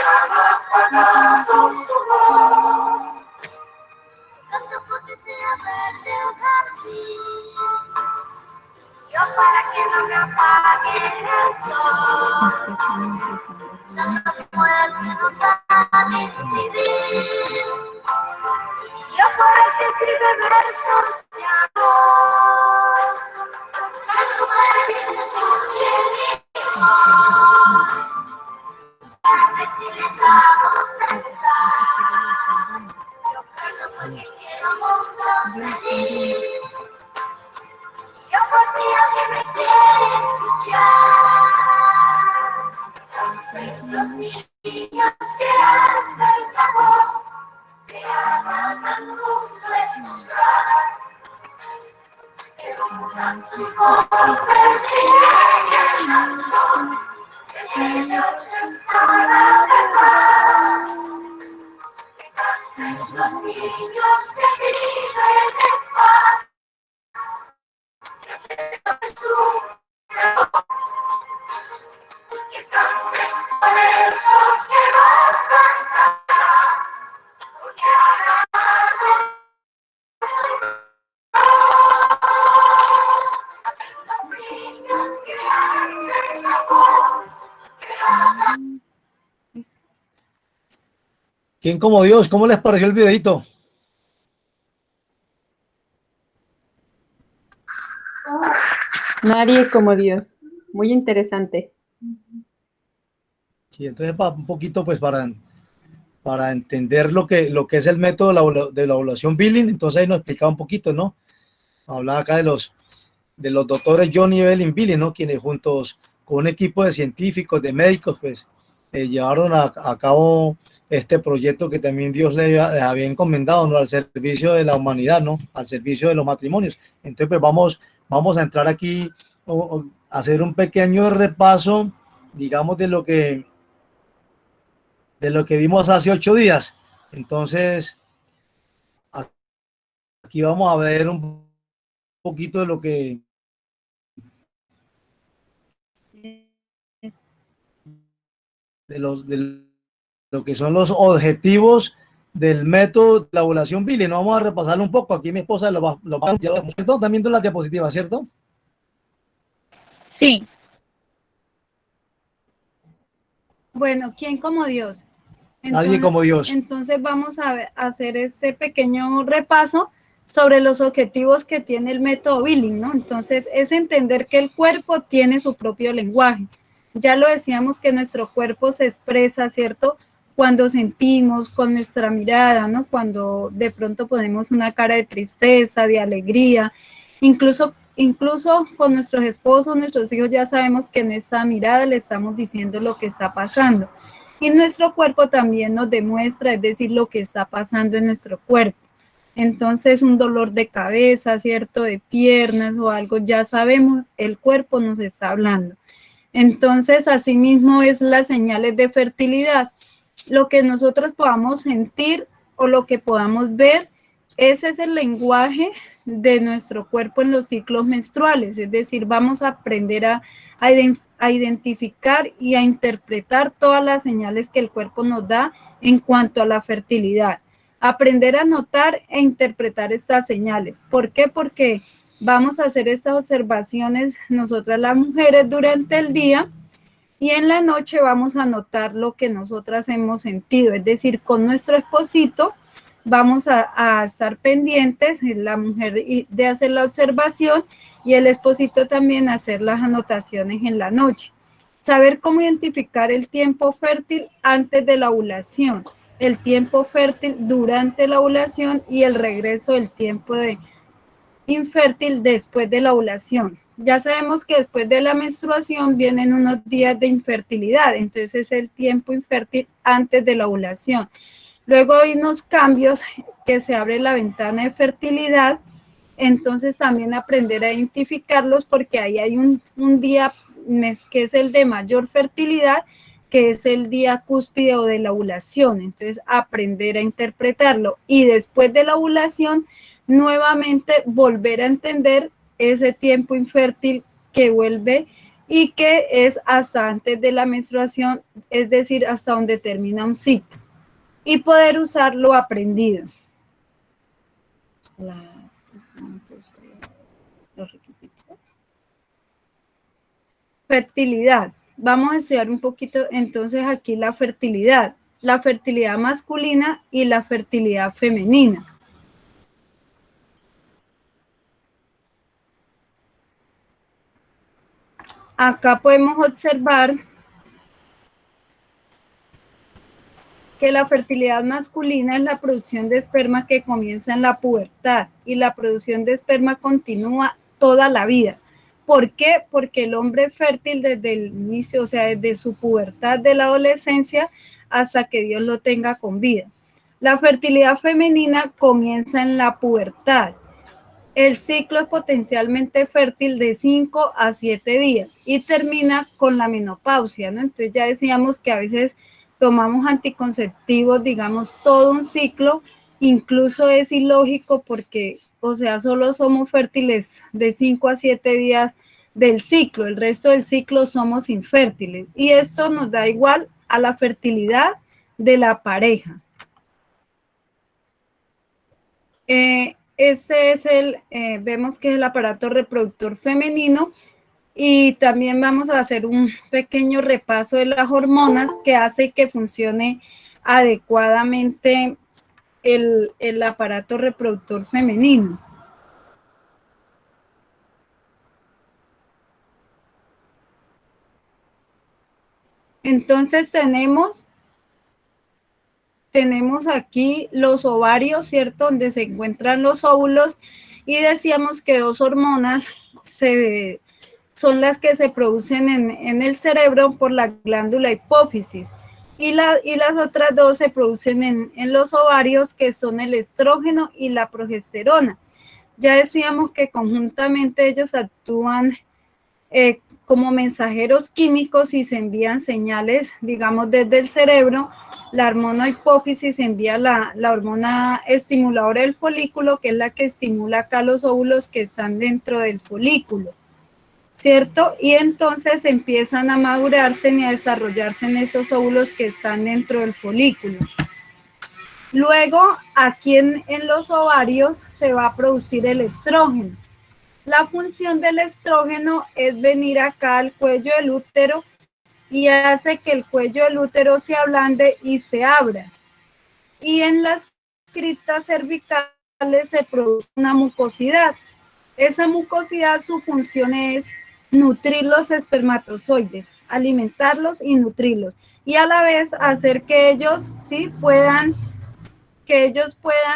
han apagado su voz. Tampoco desea verte un jardín, yo para que no me apague el sol. Tanto se puede que no sabe escribir, yo por el que escribe versos de amor. Tanto para que se escuche mi voz, a ver si les hago pensar. Yo canto porque quiero un mundo feliz, yo por si alguien me quiere escuchar. Los niños que hacen amor, que hagan al mundo escuchar, que unan sus voces y lleguen al sol, que en ellos está la verdad. Que canten los niños que viven en paz, que no sufren, que canten versos que no cantarán, porque harán los niños que hacen amor, que hagan. ¿Quién como Dios? ¿Cómo les pareció el videito? Nadie como Dios. Muy interesante. Sí, entonces un poquito pues para entender lo que es el método de la evaluación Billing, entonces ahí nos explicaba un poquito, ¿no? Hablaba acá de los doctores John y Evelyn Billing, ¿no? Quienes juntos con un equipo de científicos, de médicos, pues llevaron a cabo este proyecto que también Dios les había encomendado, ¿no? Al servicio de la humanidad, ¿no? Al servicio de los matrimonios. Entonces, pues vamos a entrar aquí a hacer un pequeño repaso, digamos, de lo que vimos hace 8 días. Entonces, aquí vamos a ver un poquito de lo que son los objetivos del método de la ovulación Billing. No vamos a repasarlo un poco. Aquí mi esposa ya lo demostró, también viendo las diapositivas, ¿cierto? Sí. Bueno, ¿quién como Dios? Nadie como Dios. Entonces vamos a hacer este pequeño repaso sobre los objetivos que tiene el método Billing, ¿no? Entonces es entender que el cuerpo tiene su propio lenguaje. Ya lo decíamos que nuestro cuerpo se expresa, ¿cierto? Cuando sentimos, con nuestra mirada, ¿no? Cuando de pronto ponemos una cara de tristeza, de alegría, incluso con nuestros esposos, nuestros hijos, ya sabemos que en esa mirada le estamos diciendo lo que está pasando. Y nuestro cuerpo también nos demuestra, es decir, lo que está pasando en nuestro cuerpo. Entonces, un dolor de cabeza, ¿cierto? De piernas o algo, ya sabemos, el cuerpo nos está hablando. Entonces, asimismo es las señales de fertilidad. Lo que nosotros podamos sentir o lo que podamos ver, ese es el lenguaje de nuestro cuerpo en los ciclos menstruales. Es decir, vamos a aprender a identificar y a interpretar todas las señales que el cuerpo nos da en cuanto a la fertilidad. Aprender a notar e interpretar estas señales. ¿Por qué? Porque vamos a hacer estas observaciones nosotras las mujeres durante el día y en la noche vamos a notar lo que nosotras hemos sentido. Es decir, con nuestro esposito vamos a estar pendientes, la mujer de hacer la observación y el esposito también hacer las anotaciones en la noche. Saber cómo identificar el tiempo fértil antes de la ovulación, el tiempo fértil durante la ovulación y el regreso del tiempo infértil después de la ovulación. Ya sabemos que después de la menstruación vienen unos días de infertilidad, entonces es el tiempo infértil antes de la ovulación. Luego hay unos cambios que se abre la ventana de fertilidad, entonces también aprender a identificarlos porque ahí hay un día que es el de mayor fertilidad, que es el día cúspide o de la ovulación, entonces aprender a interpretarlo y después de la ovulación nuevamente volver a entender ese tiempo infértil que vuelve y que es hasta antes de la menstruación, es decir, hasta donde termina un ciclo, y poder usar lo aprendido. Los requisitos. Fertilidad. Vamos a estudiar un poquito entonces aquí la fertilidad masculina y la fertilidad femenina. Acá podemos observar que la fertilidad masculina es la producción de esperma que comienza en la pubertad y la producción de esperma continúa toda la vida. ¿Por qué? Porque el hombre fértil desde el inicio, o sea, desde su pubertad de la adolescencia hasta que Dios lo tenga con vida. La fertilidad femenina comienza en la pubertad. El ciclo es potencialmente fértil de 5 a 7 días y termina con la menopausia, ¿no? Entonces ya decíamos que a veces tomamos anticonceptivos, digamos, todo un ciclo, incluso es ilógico porque, o sea, solo somos fértiles de 5 a 7 días del ciclo, el resto del ciclo somos infértiles y esto nos da igual a la fertilidad de la pareja. Este es vemos que es el aparato reproductor femenino y también vamos a hacer un pequeño repaso de las hormonas que hace que funcione adecuadamente el aparato reproductor femenino. Entonces tenemos aquí los ovarios, ¿cierto? Donde se encuentran los óvulos y decíamos que dos hormonas son las que se producen en el cerebro por la glándula hipófisis y las otras dos se producen en los ovarios, que son el estrógeno y la progesterona. Ya decíamos que conjuntamente ellos actúan como mensajeros químicos y se envían señales, digamos, desde el cerebro. La hormona hipófisis envía la hormona estimuladora del folículo, que es la que estimula acá los óvulos que están dentro del folículo, ¿cierto? Y entonces empiezan a madurarse y a desarrollarse en esos óvulos que están dentro del folículo. Luego, aquí en los ovarios se va a producir el estrógeno. La función del estrógeno es venir acá al cuello del útero y hace que el cuello del útero se ablande y se abra. Y en las criptas cervicales se produce una mucosidad. Esa mucosidad, su función es nutrir los espermatozoides, alimentarlos y nutrirlos. Y a la vez hacer que ellos puedan,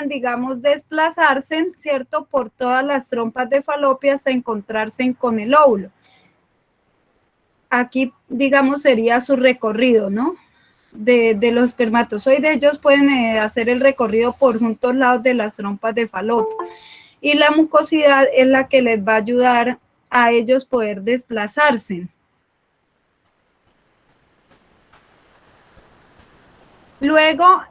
digamos, desplazarse, ¿cierto?, por todas las trompas de Falopio hasta encontrarse con el óvulo. Aquí, digamos, sería su recorrido, ¿no? De los espermatozoides, ellos pueden hacer el recorrido por juntos lados de las trompas de Falopio. Y la mucosidad es la que les va a ayudar a ellos poder desplazarse. Luego,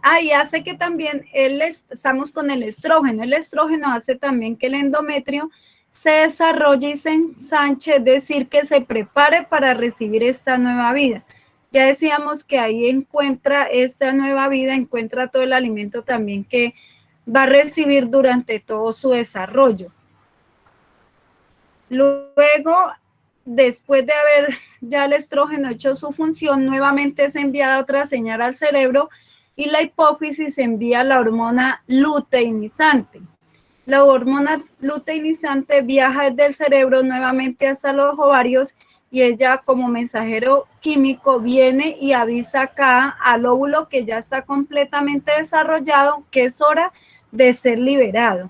ahí hace que también estamos con el estrógeno. El estrógeno hace también que el endometrio se desarrolle y se ensanche, es decir, que se prepare para recibir esta nueva vida. Ya decíamos que ahí encuentra esta nueva vida, encuentra todo el alimento también que va a recibir durante todo su desarrollo. Luego, después de haber ya el estrógeno hecho su función, nuevamente es enviada otra señal al cerebro y la hipófisis envía la hormona luteinizante. La hormona luteinizante viaja desde el cerebro nuevamente hasta los ovarios y ella, como mensajero químico, viene y avisa acá al óvulo que ya está completamente desarrollado, que es hora de ser liberado.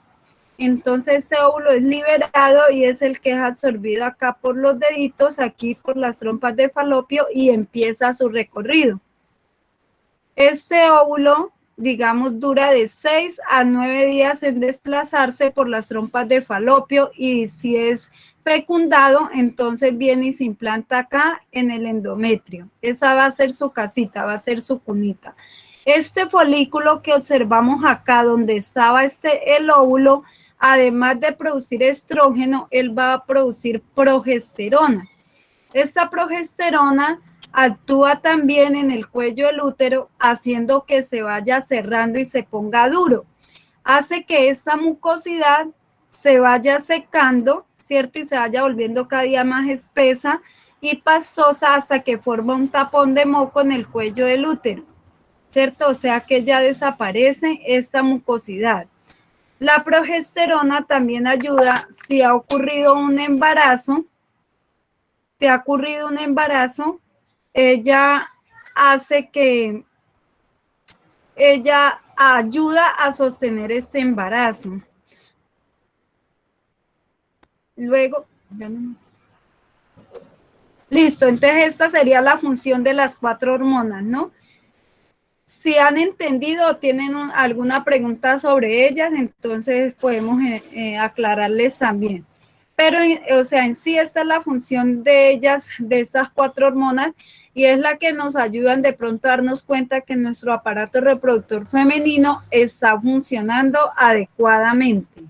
Entonces este óvulo es liberado y es el que es absorbido acá por los deditos, aquí por las trompas de Falopio, y empieza su recorrido. Este óvulo, digamos, dura de 6 a 9 días en desplazarse por las trompas de Falopio y si es fecundado, entonces viene y se implanta acá en el endometrio. Esa va a ser su casita, va a ser su cunita. Este folículo que observamos acá donde estaba el óvulo, además de producir estrógeno, él va a producir progesterona. Esta progesterona actúa también en el cuello del útero, haciendo que se vaya cerrando y se ponga duro. Hace que esta mucosidad se vaya secando, ¿cierto? Y se vaya volviendo cada día más espesa y pastosa hasta que forma un tapón de moco en el cuello del útero, ¿cierto? O sea que ya desaparece esta mucosidad. La progesterona también ayuda si ha ocurrido un embarazo. Si ha ocurrido un embarazo, ella hace que, ella ayuda a sostener este embarazo. Luego, ya no más. Listo, entonces esta sería la función de las 4 hormonas, ¿no? Si han entendido o tienen alguna pregunta sobre ellas, entonces podemos aclararles también. Pero, o sea, en sí esta es la función de ellas, de esas 4 hormonas, y es la que nos ayudan de pronto a darnos cuenta que nuestro aparato reproductor femenino está funcionando adecuadamente.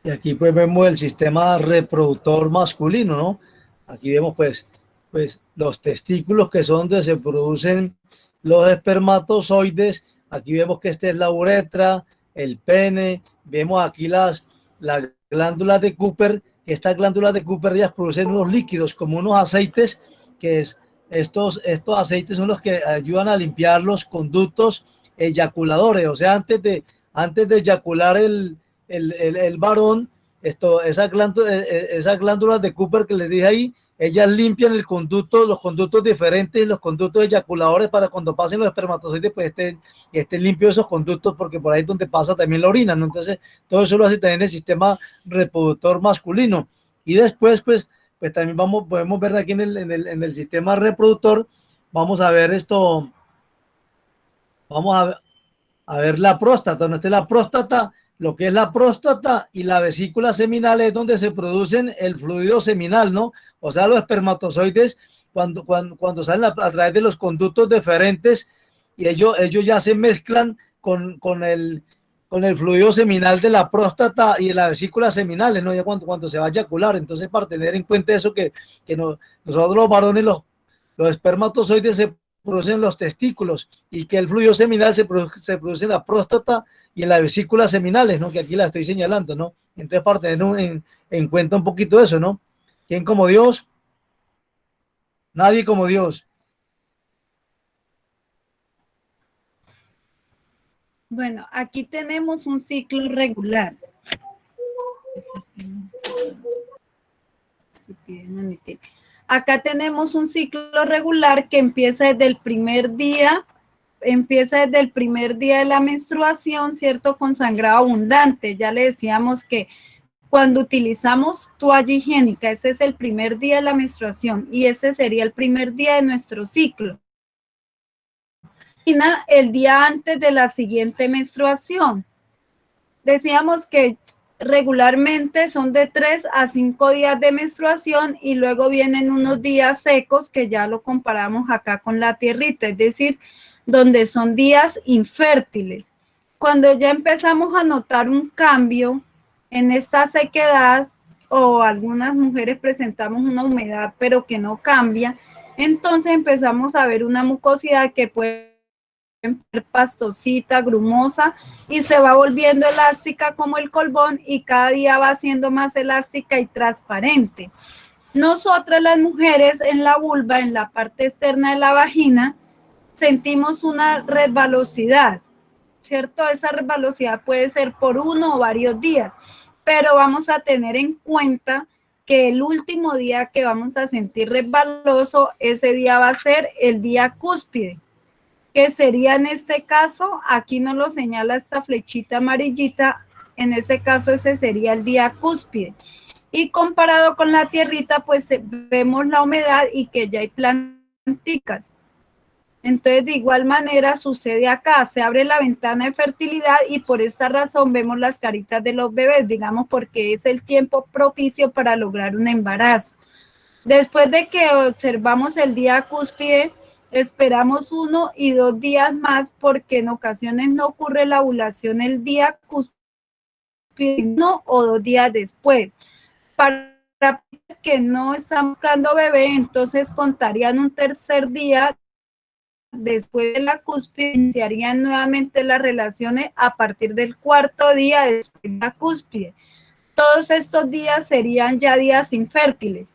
Y aquí pues vemos el sistema reproductor masculino, ¿no? Aquí vemos pues los testículos, que son donde se producen los espermatozoides. Aquí vemos que esta es la uretra, el pene. Vemos aquí las glándulas de Cooper. Estas glándulas de Cooper ellas producen unos líquidos como unos aceites, que es estos aceites son los que ayudan a limpiar los conductos eyaculadores. O sea, antes de eyacular el varón, esas glándulas de Cooper que les dije ahí, ellas limpian el conducto, los conductos diferentes, los conductos eyaculadores, para cuando pasen los espermatozoides, pues estén limpios esos conductos, porque por ahí es donde pasa también la orina, ¿no? Entonces, todo eso lo hace también el sistema reproductor masculino. Y después, pues también podemos ver aquí en el sistema reproductor, vamos a ver esto, vamos a ver la próstata, donde esté la próstata. Lo que es la próstata y la vesícula seminal es donde se producen el fluido seminal, ¿no? O sea, los espermatozoides cuando salen a través de los conductos deferentes, y ellos ya se mezclan con el fluido seminal de la próstata y de la vesícula seminal, ¿no? Ya cuando se va a eyacular. Entonces, para tener en cuenta eso, que nosotros los varones, los espermatozoides se producen en los testículos, y que el fluido seminal se produce en la próstata y en las vesículas seminales, ¿no? Que aquí la estoy señalando, ¿no? Entonces, para tener en cuenta un poquito eso, ¿no? ¿Quién como Dios? Nadie como Dios. Bueno, aquí tenemos un ciclo regular. Acá tenemos un ciclo regular que empieza desde el primer día de la menstruación, ¿cierto? Con sangrado abundante. Ya le decíamos que cuando utilizamos toalla higiénica, ese es el primer día de la menstruación y ese sería el primer día de nuestro ciclo. El día antes de la siguiente menstruación. Decíamos que regularmente son de 3 a 5 días de menstruación y luego vienen unos días secos, que ya lo comparamos acá con la tierrita, es decir, donde son días infértiles. Cuando ya empezamos a notar un cambio en esta sequedad, o algunas mujeres presentamos una humedad pero que no cambia, entonces empezamos a ver una mucosidad que puede ser pastosita, grumosa, y se va volviendo elástica como el colbón, y cada día va siendo más elástica y transparente. Nosotras las mujeres en la vulva, en la parte externa de la vagina, sentimos una resbalosidad, ¿cierto? Esa resbalosidad puede ser por 1 o varios días, pero vamos a tener en cuenta que el último día que vamos a sentir resbaloso, ese día va a ser el día cúspide, que sería en este caso, aquí nos lo señala esta flechita amarillita, en ese caso ese sería el día cúspide. Y comparado con la tierrita, pues vemos la humedad y que ya hay planticas. Entonces, de igual manera sucede acá, se abre la ventana de fertilidad y por esta razón vemos las caritas de los bebés, digamos, porque es el tiempo propicio para lograr un embarazo. Después de que observamos el día cúspide, Esperamos 1 y 2 días más porque en ocasiones no ocurre la ovulación el día cúspide, 1 o 2 días después. Para que no están buscando bebé, entonces contarían un tercer día después de la cúspide, iniciarían nuevamente las relaciones a partir del 4.º día después de la cúspide. Todos estos días serían ya días infértiles,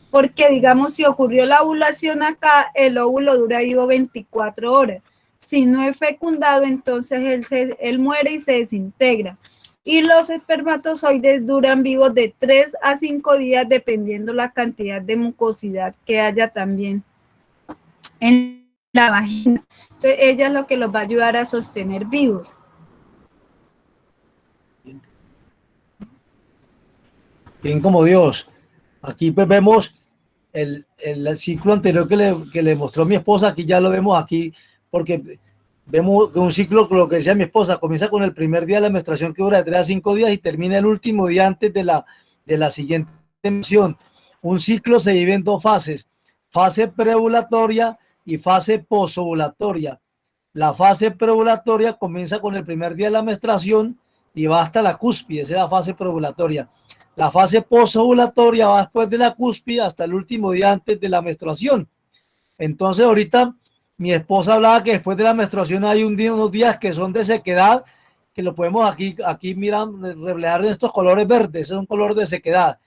porque digamos si ocurrió la ovulación acá, el óvulo dura vivo 24 horas. Si no es fecundado, entonces él muere y se desintegra. Y los espermatozoides duran vivos de 3 a 5 días dependiendo la cantidad de mucosidad que haya también en la vagina. Entonces ella es lo que los va a ayudar a sostener vivos. Bien como Dios. Aquí pues vemos el ciclo anterior que le mostró mi esposa, aquí ya lo vemos aquí, porque vemos que un ciclo, lo que decía mi esposa, comienza con el primer día de la menstruación que dura de 3 a 5 días y termina el último día antes de la siguiente menstruación. Un ciclo se divide en 2 fases, fase preovulatoria y fase posovulatoria. La fase preovulatoria comienza con el primer día de la menstruación y va hasta la cúspide, esa es la fase preovulatoria. La fase posovulatoria va después de la cúspide hasta el último día antes de la menstruación. Entonces ahorita mi esposa hablaba que después de la menstruación hay unos días que son de sequedad, que lo podemos aquí miran, reflejar en estos colores verdes, es un color de sequedad.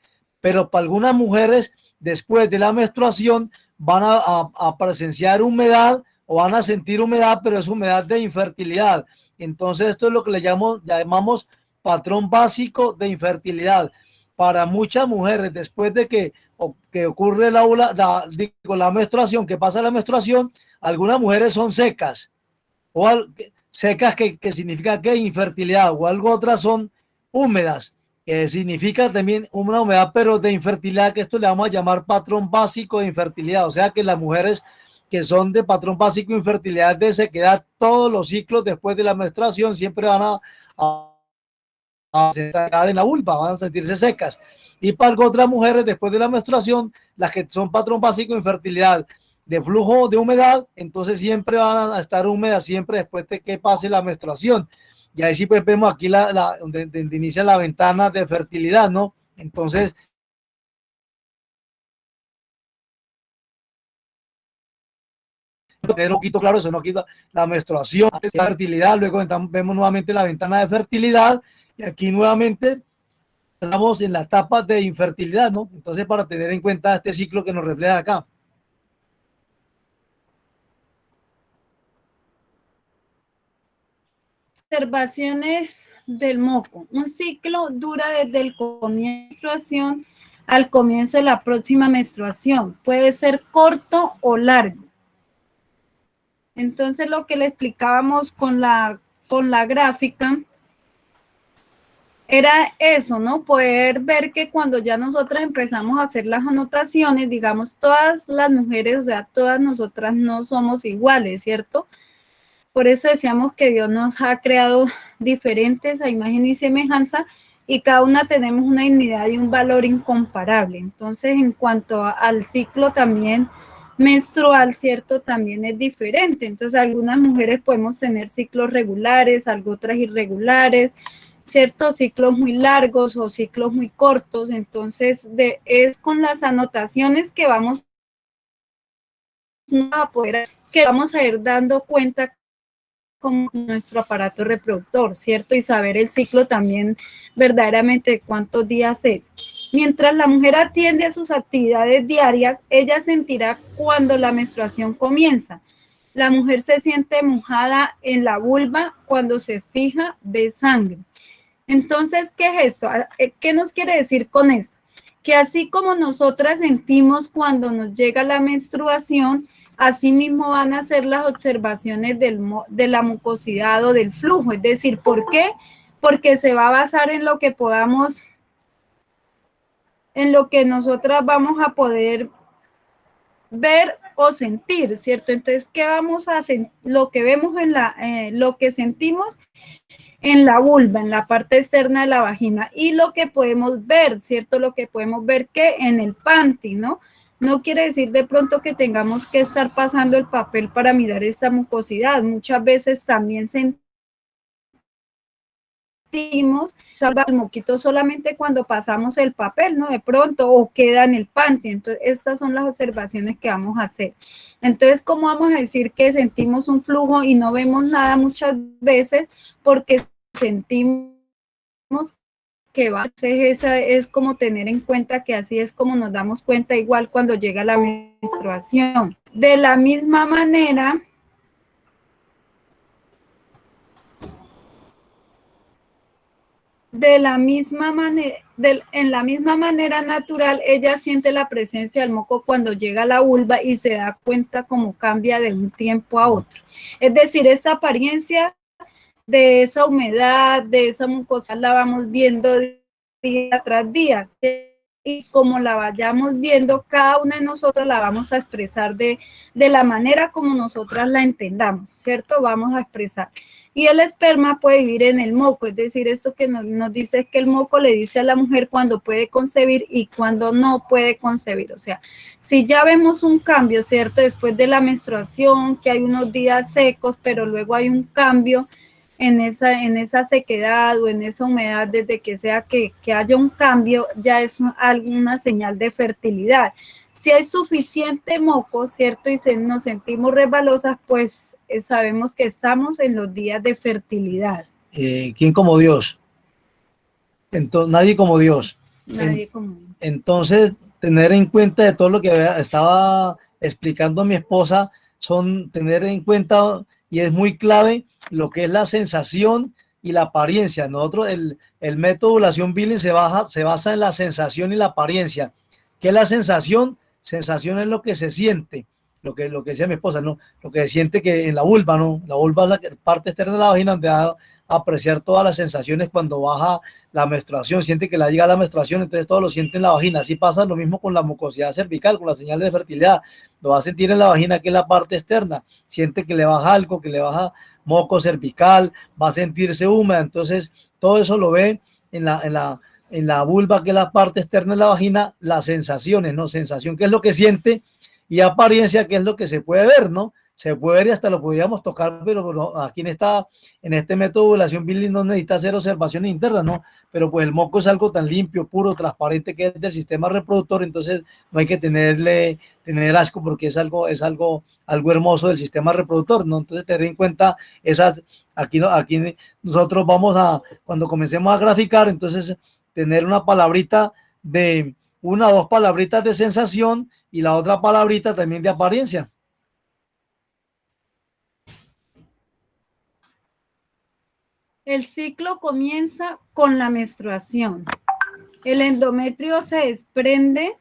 Pero para algunas mujeres después de la menstruación van a presenciar humedad o van a sentir humedad, pero es humedad de infertilidad. Entonces esto es lo que le llamamos patrón básico de infertilidad. Para muchas mujeres, después de que ocurre la menstruación, que pasa la menstruación, algunas mujeres son secas, o secas que significa que infertilidad, o algo otras son húmedas, que significa también una humedad, pero de infertilidad, que esto le vamos a llamar patrón básico de infertilidad. O sea que las mujeres que son de patrón básico de infertilidad de sequedad, todos los ciclos después de la menstruación siempre van a sentar en la vulva, van a sentirse secas. Y para otras mujeres después de la menstruación, las que son patrón básico de infertilidad de flujo de humedad, entonces siempre van a estar húmedas siempre después de que pase la menstruación. Y ahí sí pues vemos aquí donde inicia la ventana de fertilidad, ¿no? Entonces tener un poquito claro, eso no quita la menstruación, la fertilidad, luego vemos nuevamente la ventana de fertilidad y aquí nuevamente estamos en la etapa de infertilidad, ¿no? Entonces para tener en cuenta este ciclo que nos refleja acá. Observaciones del moco. Un ciclo dura desde el comienzo de la menstruación al comienzo de la próxima menstruación. Puede ser corto o largo. Entonces, lo que le explicábamos con la gráfica era eso, ¿no? Poder ver que cuando ya nosotras empezamos a hacer las anotaciones, digamos, todas las mujeres, o sea, todas nosotras no somos iguales, ¿cierto? Por eso decíamos que Dios nos ha creado diferentes a imagen y semejanza y cada una tenemos una dignidad y un valor incomparable. Entonces, en cuanto al ciclo también menstrual, ¿cierto? También es diferente. Entonces, algunas mujeres podemos tener ciclos regulares, otras irregulares, ¿cierto? Ciclos muy largos o ciclos muy cortos. Entonces, es con las anotaciones que vamos a ir dando cuenta como nuestro aparato reproductor, ¿cierto? Y saber el ciclo también verdaderamente cuántos días es. Mientras la mujer atiende a sus actividades diarias, ella sentirá cuando la menstruación comienza. La mujer se siente mojada en la vulva, cuando se fija, ve sangre. Entonces, ¿qué es esto? ¿Qué nos quiere decir con esto? Que así como nosotras sentimos cuando nos llega la menstruación, asimismo van a ser las observaciones de la mucosidad o del flujo. Es decir, ¿por qué? Porque se va a basar en lo que podamos, en lo que nosotras vamos a poder ver o sentir, ¿cierto? Entonces, ¿qué vamos a sentir? Lo que vemos lo que sentimos en la vulva, en la parte externa de la vagina, y lo que podemos ver, ¿cierto? Lo que podemos ver que en el panty, ¿no? No quiere decir de pronto que tengamos que estar pasando el papel para mirar esta mucosidad. Muchas veces también sentimos salvar el moquito solamente cuando pasamos el papel, ¿no? De pronto, o queda en el panty. Entonces, estas son las observaciones que vamos a hacer. Entonces, ¿cómo vamos a decir que sentimos un flujo y no vemos nada muchas veces? Porque sentimos que va. Entonces, esa es como tener en cuenta que así es como nos damos cuenta igual cuando llega la menstruación. De la misma manera, en la misma manera natural, ella siente la presencia del moco cuando llega a la vulva y se da cuenta cómo cambia de un tiempo a otro. Es decir, esta apariencia de esa humedad, de esa mucosidad, la vamos viendo día tras día. Y como la vayamos viendo, cada una de nosotros la vamos a expresar de la manera como nosotras la entendamos, ¿cierto? Vamos a expresar. Y el esperma puede vivir en el moco, es decir, esto que nos dice es que el moco le dice a la mujer cuando puede concebir y cuando no puede concebir. O sea, si ya vemos un cambio, ¿cierto? Después de la menstruación, que hay unos días secos, pero luego hay un cambio en esa sequedad o en esa humedad, desde que sea que haya un cambio, ya es alguna señal de fertilidad. Si hay suficiente moco, ¿cierto? Y nos sentimos resbalosas, pues sabemos que estamos en los días de fertilidad. ¿Quién como Dios? Entonces, nadie como Dios. Nadie como Dios. Entonces, tener en cuenta de todo lo que estaba explicando mi esposa, son tener en cuenta, y es muy clave, lo que es la sensación y la apariencia. Nosotros, el método de ovulación Billing se basa en la sensación y la apariencia. ¿Qué es la sensación? Sensación es lo que se siente, lo que decía mi esposa, ¿no? Lo que se siente que en la vulva, ¿no? La vulva es la parte externa de la vagina donde va a apreciar todas las sensaciones cuando baja la menstruación, siente que le llega la menstruación, entonces todo lo siente en la vagina. Así pasa lo mismo con la mucosidad cervical, con las señales de fertilidad. Lo va a sentir en la vagina, que es la parte externa. Siente que le baja algo, que le baja moco cervical, va a sentirse húmeda. Entonces, todo eso lo ve en la vulva, que es la parte externa de la vagina, las sensaciones, ¿no? Sensación, que es lo que siente, y apariencia, que es lo que se puede ver, ¿no? Se puede ver y hasta lo podíamos tocar, pero aquí en este método de ovulación Billing no necesita hacer observaciones internas, ¿no? Pero pues el moco es algo tan limpio, puro, transparente, que es del sistema reproductor, entonces no hay que tener asco, porque es algo hermoso del sistema reproductor, ¿no? Entonces tener en cuenta esas, aquí nosotros vamos a, cuando comencemos a graficar, entonces tener una palabrita de, una o dos palabritas de sensación y la otra palabrita también de apariencia. El ciclo comienza con la menstruación. El endometrio se desprende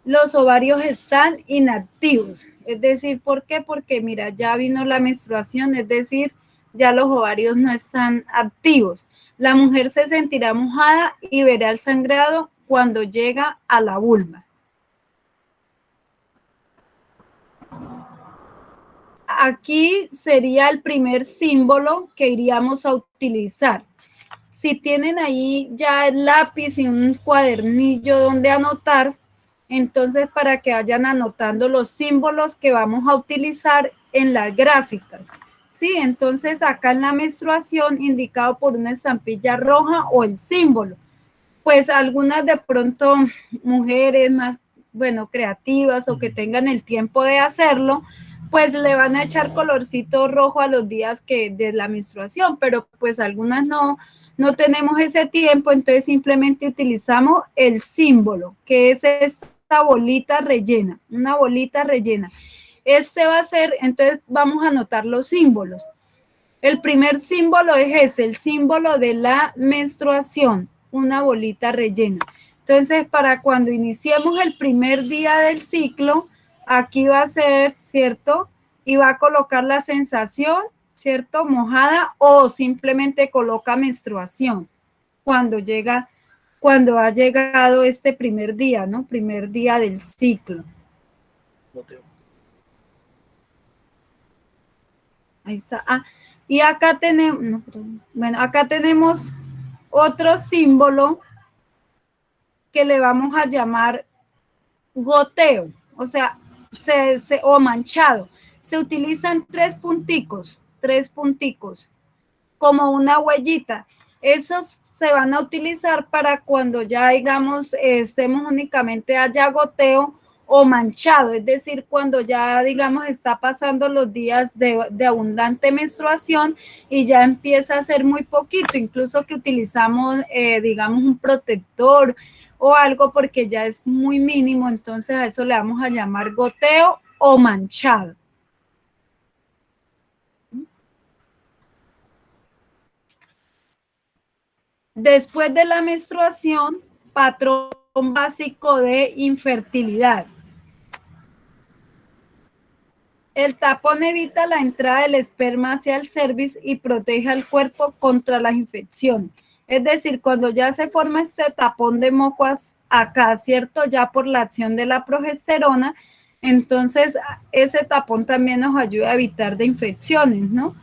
los ovarios están inactivos. Es decir, ¿por qué? Porque mira, ya vino la menstruación, es decir, ya los ovarios no están activos. La mujer se sentirá mojada y verá el sangrado cuando llega a la vulva. Aquí sería el primer símbolo que iríamos a utilizar. Si tienen ahí ya el lápiz y un cuadernillo donde anotar, entonces para que vayan anotando los símbolos que vamos a utilizar en las gráficas. Sí, entonces acá en la menstruación indicado por una estampilla roja o el símbolo. Pues algunas de pronto mujeres más, bueno, creativas o que tengan el tiempo de hacerlo, pues le van a echar colorcito rojo a los días de la menstruación, pero pues algunas no tenemos ese tiempo, entonces simplemente utilizamos el símbolo, que es esta bolita rellena, una bolita rellena. Este va a ser, entonces vamos a anotar los símbolos. El primer símbolo es ese, el símbolo de la menstruación, una bolita rellena. Entonces, para cuando iniciemos el primer día del ciclo, aquí va a ser, ¿cierto? Y va a colocar la sensación, ¿cierto? Mojada, o simplemente coloca menstruación cuando ha llegado este primer día, ¿no? Primer día del ciclo. Ahí está. Ah, y acá tenemos, no, perdón. Bueno, acá tenemos otro símbolo que le vamos a llamar goteo, o sea, o manchado. Se utilizan tres punticos, como una huellita. Esos se van a utilizar para cuando ya, digamos, estemos únicamente haya goteo o manchado, es decir, cuando ya, digamos, está pasando los días de abundante menstruación y ya empieza a ser muy poquito, incluso que utilizamos, digamos, un protector o algo porque ya es muy mínimo, entonces a eso le vamos a llamar goteo o manchado. Después de la menstruación, patrón básico de infertilidad. El tapón evita la entrada del esperma hacia el cervix y protege al cuerpo contra las infecciones. Es decir, cuando ya se forma este tapón de moco acá, ¿cierto? Ya por la acción de la progesterona, entonces ese tapón también nos ayuda a evitar de infecciones, ¿no?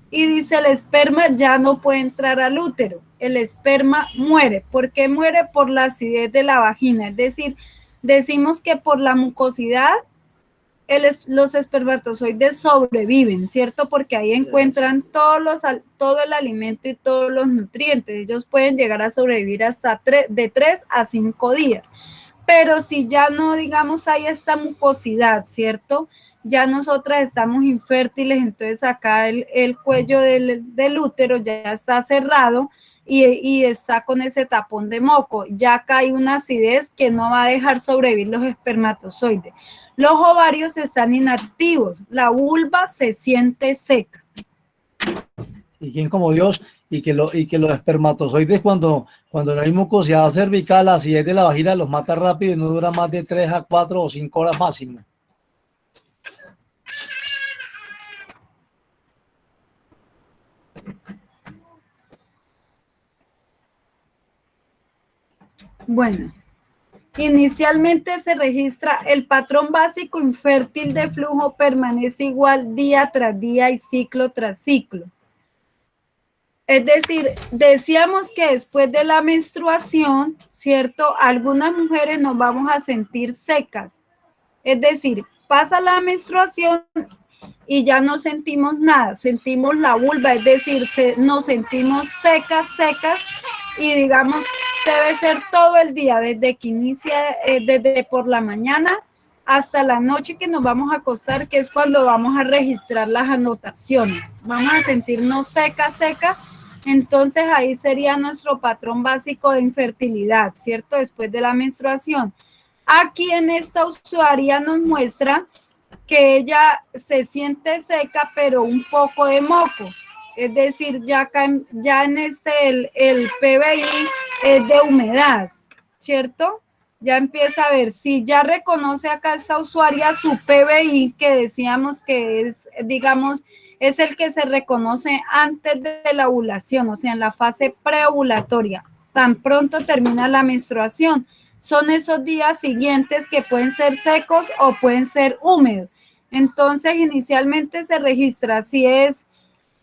Y dice, el esperma ya no puede entrar al útero, el esperma muere. ¿Por qué muere? Por la acidez de la vagina, es decir, decimos que por la mucosidad los espermatozoides sobreviven, ¿cierto? Porque ahí encuentran todo el alimento y todos los nutrientes. Ellos pueden llegar a sobrevivir hasta de 3 a 5 días. Pero si ya no, digamos, hay esta mucosidad, ¿cierto? Ya nosotras estamos infértiles, entonces acá el cuello del útero ya está cerrado y está con ese tapón de moco. Ya acá hay una acidez que no va a dejar sobrevivir los espermatozoides. Los ovarios están inactivos, la vulva se siente seca. ¿Y quién como Dios? Y que los espermatozoides cuando no hay mucosidad cervical, la acidez de la vagina los mata rápido y no dura más de 3 a 4 o 5 horas máximo. Bueno, inicialmente se registra el patrón básico infértil de flujo permanece igual día tras día y ciclo tras ciclo. Es decir, decíamos que después de la menstruación, ¿cierto? Algunas mujeres nos vamos a sentir secas. Es decir, pasa la menstruación y ya no sentimos nada, sentimos la vulva, es decir, nos sentimos secas y digamos, debe ser todo el día, desde que inicia, desde por la mañana hasta la noche que nos vamos a acostar, que es cuando vamos a registrar las anotaciones. Vamos a sentirnos seca, entonces ahí sería nuestro patrón básico de infertilidad, ¿cierto? Después de la menstruación. Aquí en esta usuaria nos muestra que ella se siente seca, pero un poco de moco. Es decir, ya en el PBI es de humedad, ¿cierto? Ya empieza a ver, si ya reconoce acá esta usuaria su PBI, que decíamos que es, digamos, es el que se reconoce antes de la ovulación, o sea, en la fase preovulatoria, tan pronto termina la menstruación. Son esos días siguientes que pueden ser secos o pueden ser húmedos. Entonces, inicialmente se registra si es,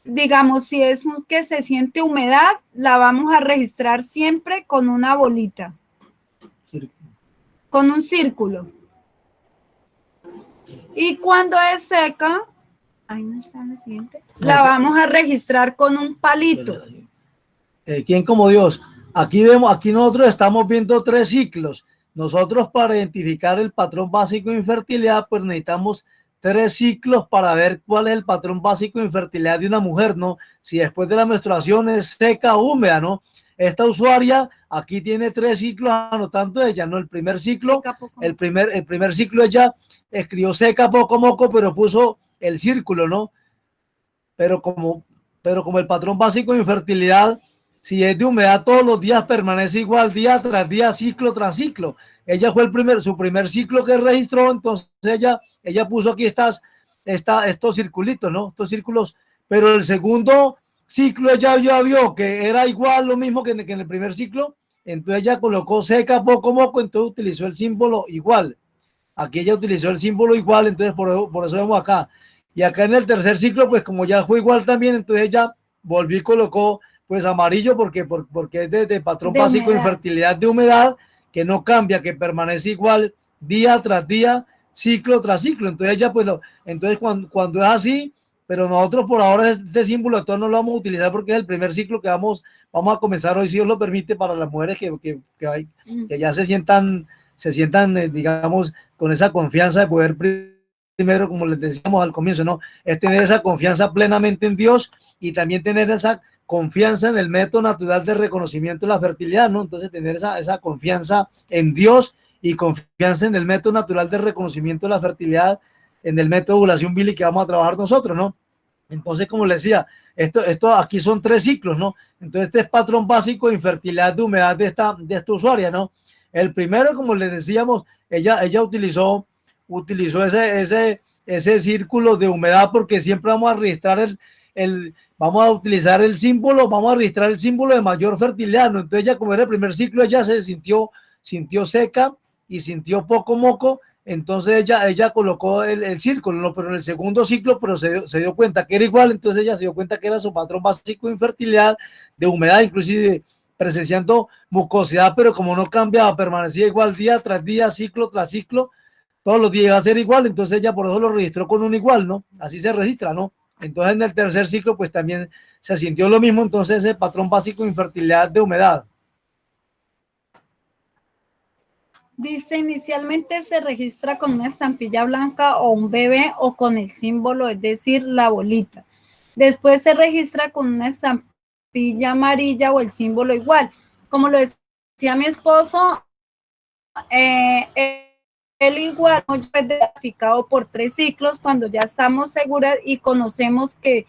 digamos, si es que se siente humedad, la vamos a registrar siempre con una bolita, con un círculo. Y cuando es seca, ahí no está la siguiente, la vamos a registrar con un palito. ¿Quién como Dios? Aquí nosotros estamos viendo 3 ciclos. Nosotros para identificar el patrón básico de infertilidad, pues necesitamos 3 ciclos para ver cuál es el patrón básico de infertilidad de una mujer, ¿no? Si después de la menstruación es seca o húmeda, ¿no? Esta usuaria aquí tiene 3 ciclos anotando ella, ¿no? El primer ciclo, el primer ciclo ella escribió seca poco moco, pero puso el círculo, ¿no? Pero como el patrón básico de infertilidad, si es de humedad todos los días permanece igual día tras día, ciclo tras ciclo. Ella fue su primer ciclo que registró, entonces ella puso aquí estos circulitos, ¿no? Estos círculos, pero el segundo ciclo ella ya vio que era igual lo mismo que en el primer ciclo, entonces ella colocó seca poco moco, entonces utilizó el símbolo igual. Aquí ella utilizó el símbolo igual, entonces por eso vemos acá. Y acá en el tercer ciclo, pues como ya fue igual también, entonces ella volvió y colocó pues amarillo porque es de patrón De básico de humedad. infertilidad de humedad, que no cambia, que permanece igual día tras día, ciclo tras ciclo. Entonces ella pues entonces cuando es así, pero nosotros por ahora este símbolo de todo no lo vamos a utilizar porque es el primer ciclo que vamos a comenzar hoy, si Dios lo permite, para las mujeres que ya se sientan, digamos, con esa confianza de poder primero, como les decíamos al comienzo, ¿no? Es tener esa confianza plenamente en Dios y también tener esa confianza en el método natural de reconocimiento de la fertilidad, ¿no? Entonces tener esa confianza en Dios y confianza en el método natural de reconocimiento de la fertilidad, en el método de ovulación Billy que vamos a trabajar nosotros, ¿no? Entonces, como les decía, esto aquí son 3 ciclos, ¿no? Entonces, este es patrón básico de infertilidad de humedad de esta usuaria, ¿no? El primero, como les decíamos, ella utilizó ese círculo de humedad porque siempre vamos a registrar vamos a utilizar el símbolo, vamos a registrar el símbolo de mayor fertilidad, ¿no? Entonces, ella, como era el primer ciclo, ella se sintió seca y sintió poco moco. Entonces ella colocó el círculo, ¿no? Pero en el segundo ciclo, pero se dio cuenta que era igual, entonces ella se dio cuenta que era su patrón básico de infertilidad, de humedad, inclusive presenciando mucosidad, pero como no cambiaba, permanecía igual día tras día, ciclo tras ciclo, todos los días iba a ser igual, entonces ella por eso lo registró con un igual, ¿no? Así se registra, ¿no? Entonces en el tercer ciclo, pues también se sintió lo mismo, entonces el patrón básico de infertilidad de humedad. Dice, inicialmente se registra con una estampilla blanca o un bebé o con el símbolo, es decir, la bolita. Después se registra con una estampilla amarilla o el símbolo igual. Como lo decía mi esposo, el igual es verificado por 3 ciclos cuando ya estamos seguras y conocemos que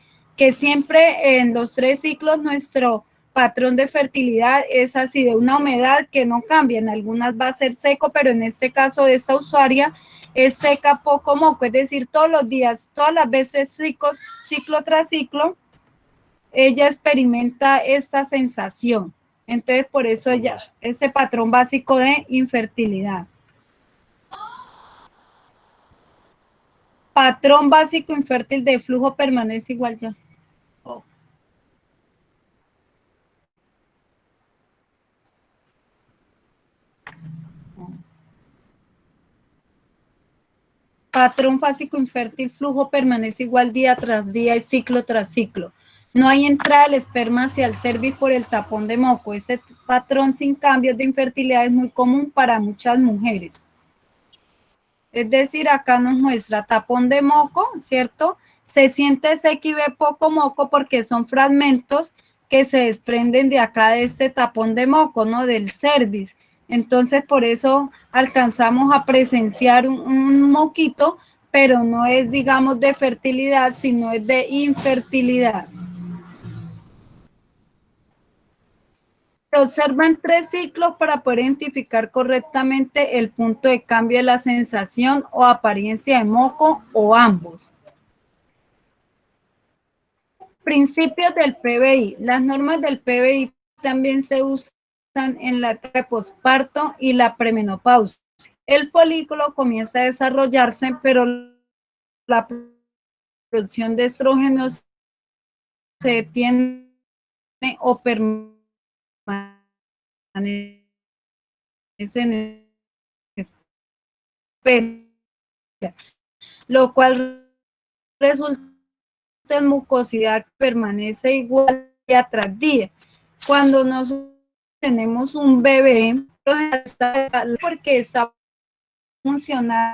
siempre en los 3 ciclos nuestro patrón de fertilidad es así, de una humedad que no cambia, en algunas va a ser seco, pero en este caso de esta usuaria es seca poco moco, es decir, todos los días, todas las veces, ciclo tras ciclo, ella experimenta esta sensación. Entonces, por eso ella, ese patrón básico de infertilidad. Patrón básico infértil de flujo permanece igual ya. Patrón básico infértil, flujo permanece igual día tras día y ciclo tras ciclo. No hay entrada del esperma hacia el cervix por el tapón de moco. Ese patrón sin cambios de infertilidad es muy común para muchas mujeres. Es decir, acá nos muestra tapón de moco, ¿cierto? Se siente seco y ve poco moco porque son fragmentos que se desprenden de acá de este tapón de moco, ¿no? Del cervix. Entonces, por eso alcanzamos a presenciar un moquito, pero no es, digamos, de fertilidad, sino es de infertilidad. Se observan 3 ciclos para poder identificar correctamente el punto de cambio de la sensación o apariencia de moco o ambos. Principios del PBI. Las normas del PBI también se usan en la etapa de posparto y la premenopausia. El folículo comienza a desarrollarse, pero la producción de estrógenos se detiene o permanece en espera, lo cual resulta en mucosidad que permanece igual día tras día. Cuando nosotros tenemos un bebé, porque está funcionando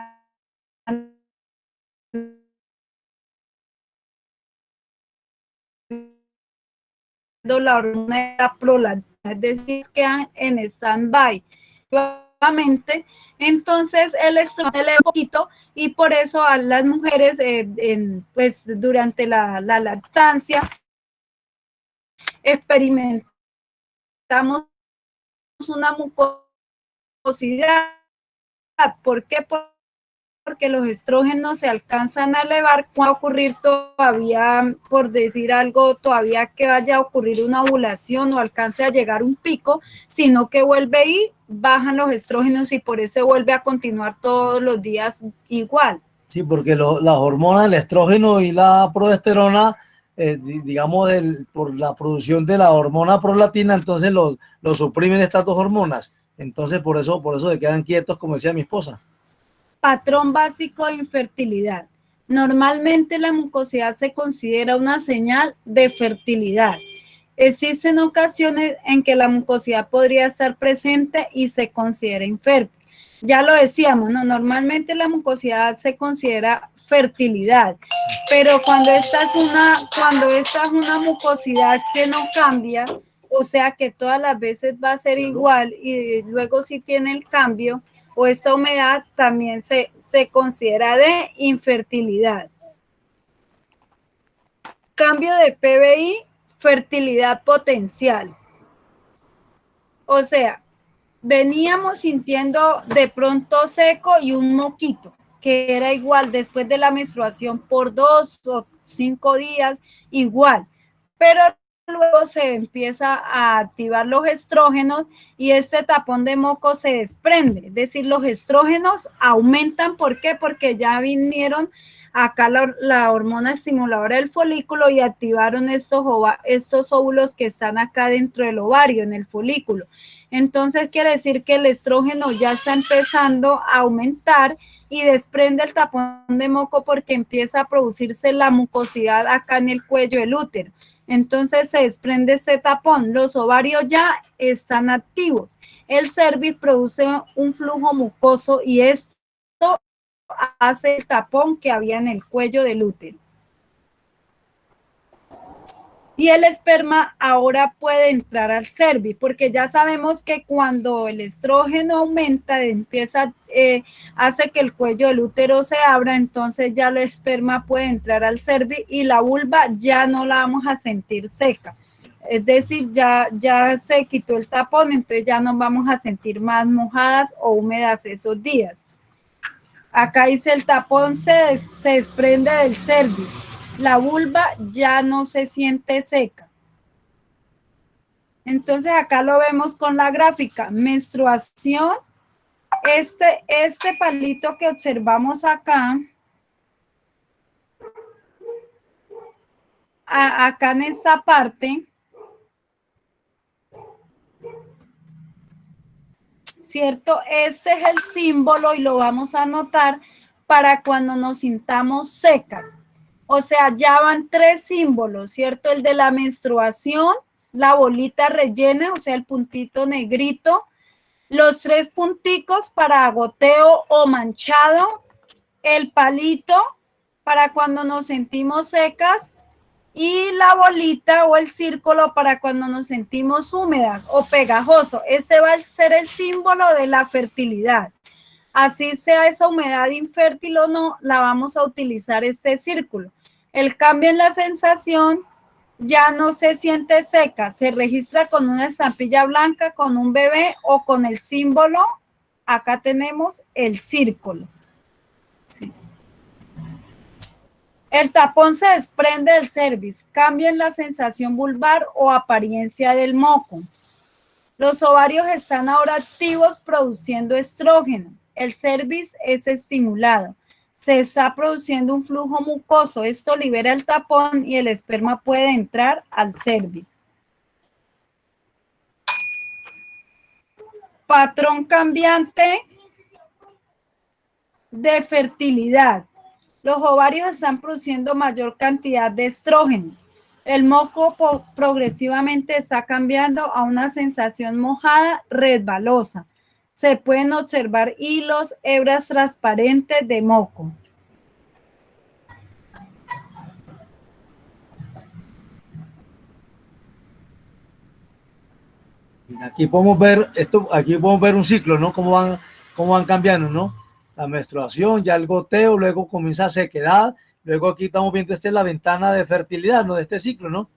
la hormona de la prolactina, es decir, quedan en stand-by. Nuevamente, entonces el estrógeno se eleva un poquito y por eso a las mujeres, pues durante la lactancia, experimentamos una mucosidad. ¿Por qué? Porque los estrógenos se alcanzan a elevar. ¿Cuándo va a ocurrir todavía, por decir algo, todavía que vaya a ocurrir una ovulación o alcance a llegar un pico, sino que vuelve y bajan los estrógenos y por eso vuelve a continuar todos los días igual? Sí, porque las hormonas, el estrógeno y la progesterona, digamos, por la producción de la hormona prolactina, entonces los suprimen estas dos hormonas. Entonces, por eso se quedan quietos, como decía mi esposa. Patrón básico de infertilidad. Normalmente la mucosidad se considera una señal de fertilidad. Existen ocasiones en que la mucosidad podría estar presente y se considera infértil. Ya lo decíamos, ¿no? Normalmente la mucosidad se considera fertilidad, pero cuando esta es una mucosidad que no cambia, o sea que todas las veces va a ser igual y luego si tiene el cambio o esta humedad, también se considera de infertilidad. Cambio de PBI, fertilidad potencial. O sea, veníamos sintiendo de pronto seco y un moquito, que era igual después de la menstruación por 2 o 5 días, igual. Pero luego se empieza a activar los estrógenos y este tapón de moco se desprende. Es decir, los estrógenos aumentan. ¿Por qué? Porque ya vinieron acá la hormona estimuladora del folículo y activaron estos óvulos que están acá dentro del ovario, en el folículo. Entonces quiere decir que el estrógeno ya está empezando a aumentar y desprende el tapón de moco porque empieza a producirse la mucosidad acá en el cuello del útero. Entonces se desprende este tapón, los ovarios ya están activos, el cervix produce un flujo mucoso y esto hace el tapón que había en el cuello del útero. Y el esperma ahora puede entrar al cervix, porque ya sabemos que cuando el estrógeno aumenta, hace que el cuello del útero se abra, entonces ya el esperma puede entrar al cervix y la vulva ya no la vamos a sentir seca. Es decir, ya se quitó el tapón, entonces ya nos vamos a sentir más mojadas o húmedas esos días. Acá dice el tapón se desprende del cervix. La vulva ya no se siente seca. Entonces acá lo vemos con la gráfica. Menstruación, este palito que observamos acá, acá en esta parte, ¿cierto? Este es el símbolo y lo vamos a anotar para cuando nos sintamos secas. O sea, ya van 3 símbolos, ¿cierto? El de la menstruación, la bolita rellena, o sea, el puntito negrito, los 3 punticos para goteo o manchado, el palito para cuando nos sentimos secas y la bolita o el círculo para cuando nos sentimos húmedas o pegajoso. Ese va a ser el símbolo de la fertilidad. Así sea esa humedad infértil o no, la vamos a utilizar este círculo. El cambio en la sensación ya no se siente seca, se registra con una estampilla blanca, con un bebé o con el símbolo. Acá tenemos el círculo. Sí. El tapón se desprende del cervix, cambio en la sensación vulvar o apariencia del moco. Los ovarios están ahora activos produciendo estrógeno. El cervix es estimulado. Se está produciendo un flujo mucoso. Esto libera el tapón y el esperma puede entrar al cervix. Patrón cambiante de fertilidad. Los ovarios están produciendo mayor cantidad de estrógenos. El moco progresivamente está cambiando a una sensación mojada, resbalosa. Se pueden observar hilos, hebras transparentes de moco. Aquí podemos ver esto, aquí podemos ver un ciclo, ¿no? Cómo van cambiando, ¿no? La menstruación, ya el goteo, luego comienza sequedad, luego aquí estamos viendo, esta es la ventana de fertilidad, ¿no? De este ciclo, ¿no?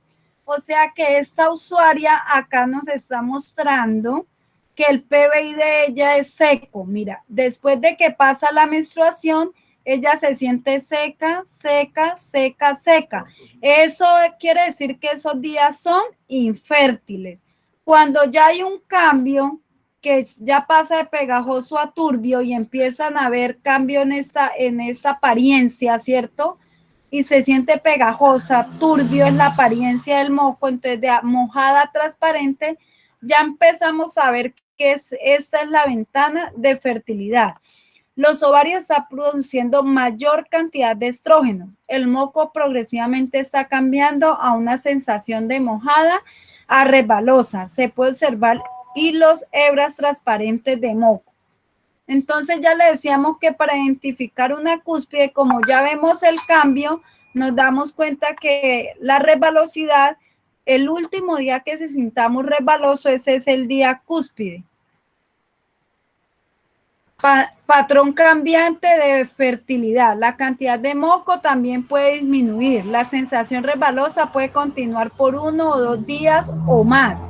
O sea que esta usuaria acá nos está mostrando que el PBI de ella es seco. Mira, después de que pasa la menstruación, ella se siente seca, seca, seca, seca. Eso quiere decir que esos días son infértiles. Cuando ya hay un cambio, que ya pasa de pegajoso a turbio y empiezan a ver cambio en esta apariencia, ¿cierto? Y se siente pegajosa, turbio es la apariencia del moco, entonces de mojada a transparente, ya empezamos a ver que esta es la ventana de fertilidad. Los ovarios están produciendo mayor cantidad de estrógenos. El moco progresivamente está cambiando a una sensación de mojada a resbalosa. Se puede observar hilos, hebras transparentes de moco. Entonces ya le decíamos que para identificar una cúspide, como ya vemos el cambio, nos damos cuenta que la resbalosidad, el último día que se sintamos resbaloso, ese es el día cúspide. Patrón cambiante de fertilidad. La cantidad de moco también puede disminuir. La sensación resbalosa puede continuar por 1 o 2 días o más.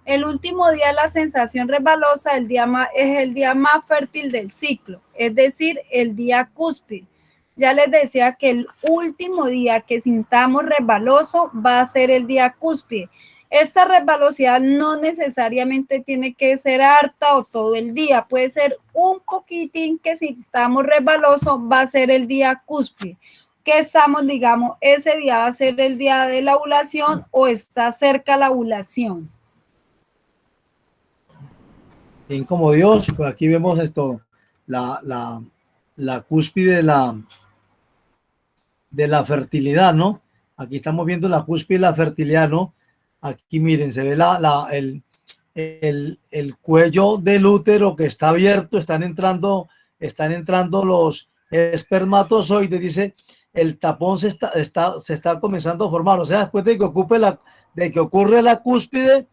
El último día de la sensación resbalosa es el día más fértil del ciclo, es decir, el día cúspide. Ya les decía que el último día que sintamos resbaloso va a ser el día cúspide. Esta resbalosidad no necesariamente tiene que ser harta o todo el día, puede ser un poquitín que sintamos resbaloso, va a ser el día cúspide. Que estamos, digamos, ese día va a ser el día de la ovulación o está cerca la ovulación. Bien, como Dios, pues aquí vemos esto, la cúspide de la fertilidad, ¿no? Aquí estamos viendo la cúspide de la fertilidad, ¿no? Aquí miren, se ve el cuello del útero que está abierto, están entrando los espermatozoides, dice, el tapón se está comenzando a formar, o sea, después de que ocurre la cúspide,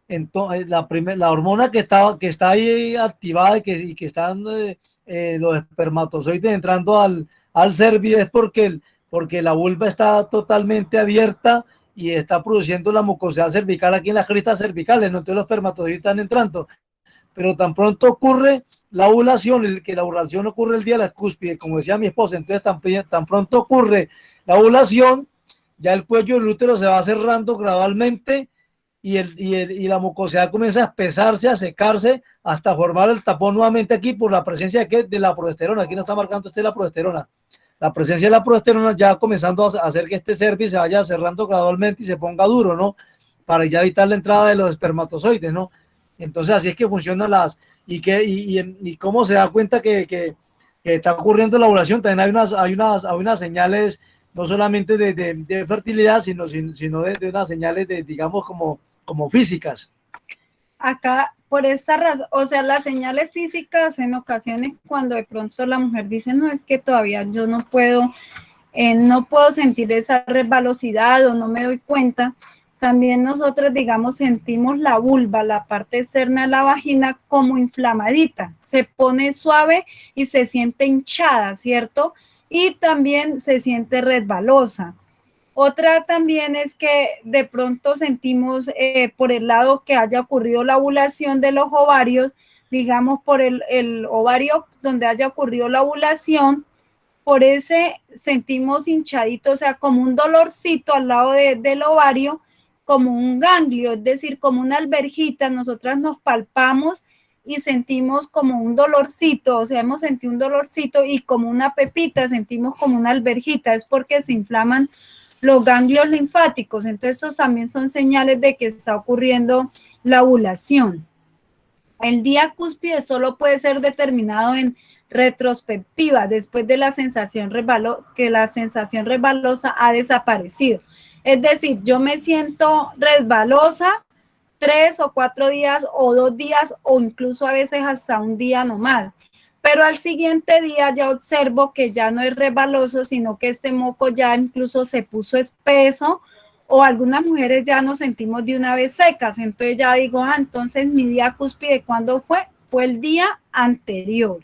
entonces la hormona que está ahí activada y que están los espermatozoides entrando al cervix es porque la vulva está totalmente abierta y está produciendo la mucosidad cervical aquí en las crestas cervicales, ¿no? Entonces los espermatozoides están entrando, pero tan pronto ocurre la ovulación, que la ovulación ocurre el día de la cúspide, como decía mi esposa, entonces tan pronto ocurre la ovulación, ya el cuello del útero se va cerrando gradualmente y la mucosidad comienza a espesarse, a secarse, hasta formar el tapón nuevamente aquí por la presencia de la progesterona. Aquí no está marcando la progesterona. La presencia de la progesterona ya comenzando a hacer que este cervix se vaya cerrando gradualmente y se ponga duro, ¿no? Para ya evitar la entrada de los espermatozoides, ¿no? Entonces así es que funcionan y cómo se da cuenta que está ocurriendo la ovulación. También hay unas señales no solamente de fertilidad, sino de unas señales digamos, como físicas. Acá, por esta razón, o sea, las señales físicas en ocasiones cuando de pronto la mujer dice, no, es que todavía yo no puedo sentir esa resbalosidad o no me doy cuenta, también nosotros, digamos, sentimos la vulva, la parte externa de la vagina como inflamadita, se pone suave y se siente hinchada, ¿cierto? Y también se siente resbalosa. Otra también es que de pronto sentimos por el lado que haya ocurrido la ovulación de los ovarios, digamos por el ovario donde haya ocurrido la ovulación, por ese sentimos hinchadito, o sea, como un dolorcito al lado del ovario, como un ganglio, es decir, como una alverjita, nosotras nos palpamos y sentimos como un dolorcito, o sea, hemos sentido un dolorcito y como una pepita, sentimos como una alverjita, es porque se inflaman los ganglios linfáticos, entonces estos también son señales de que está ocurriendo la ovulación. El día cúspide solo puede ser determinado en retrospectiva, después de la sensación resbalosa ha desaparecido. Es decir, yo me siento resbalosa 3 o 4 días o 2 días o incluso a veces hasta un día nomás. Pero al siguiente día ya observo que ya no es resbaloso, sino que este moco ya incluso se puso espeso o algunas mujeres ya nos sentimos de una vez secas. Entonces ya digo, entonces mi día cúspide, ¿cuándo fue? Fue el día anterior.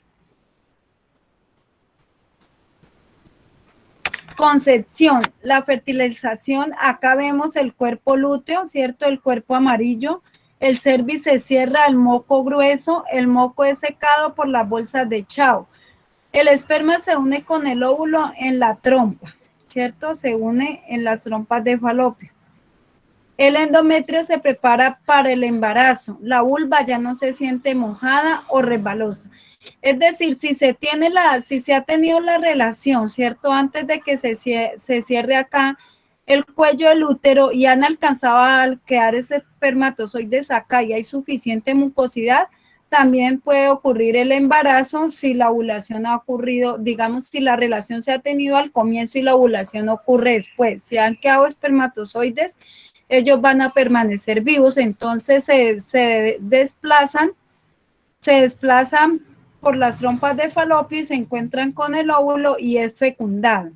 Concepción, la fertilización, acá vemos el cuerpo lúteo, ¿cierto? El cuerpo amarillo. El cervix se cierra, el moco grueso, el moco es secado por las bolsas de Chao. El esperma se une con el óvulo en la trompa, ¿cierto? Se une en las trompas de falopio. El endometrio se prepara para el embarazo. La vulva ya no se siente mojada o resbalosa. Es decir, si se ha tenido la relación, ¿cierto? Antes de que se cierre acá el cuello del útero y han alcanzado a quedar ese espermatozoides acá y hay suficiente mucosidad, también puede ocurrir el embarazo si la ovulación ha ocurrido, digamos, si la relación se ha tenido al comienzo y la ovulación ocurre después. Si han quedado espermatozoides, ellos van a permanecer vivos, entonces se desplazan por las trompas de falopio y se encuentran con el óvulo y es fecundado.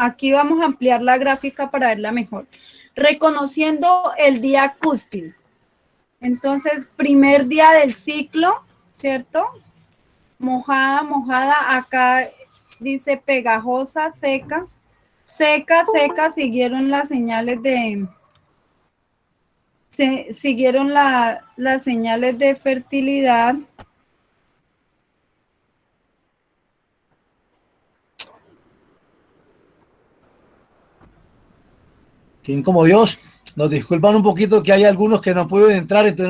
Aquí vamos a ampliar la gráfica para verla mejor. Reconociendo el día cúspide. Entonces, primer día del ciclo, ¿cierto? Mojada, mojada. Acá dice pegajosa, seca. Seca, seca, siguieron las señales siguieron las señales de fertilidad. ¿Quién como Dios? Nos disculpan un poquito que hay algunos que no han podido entrar, entonces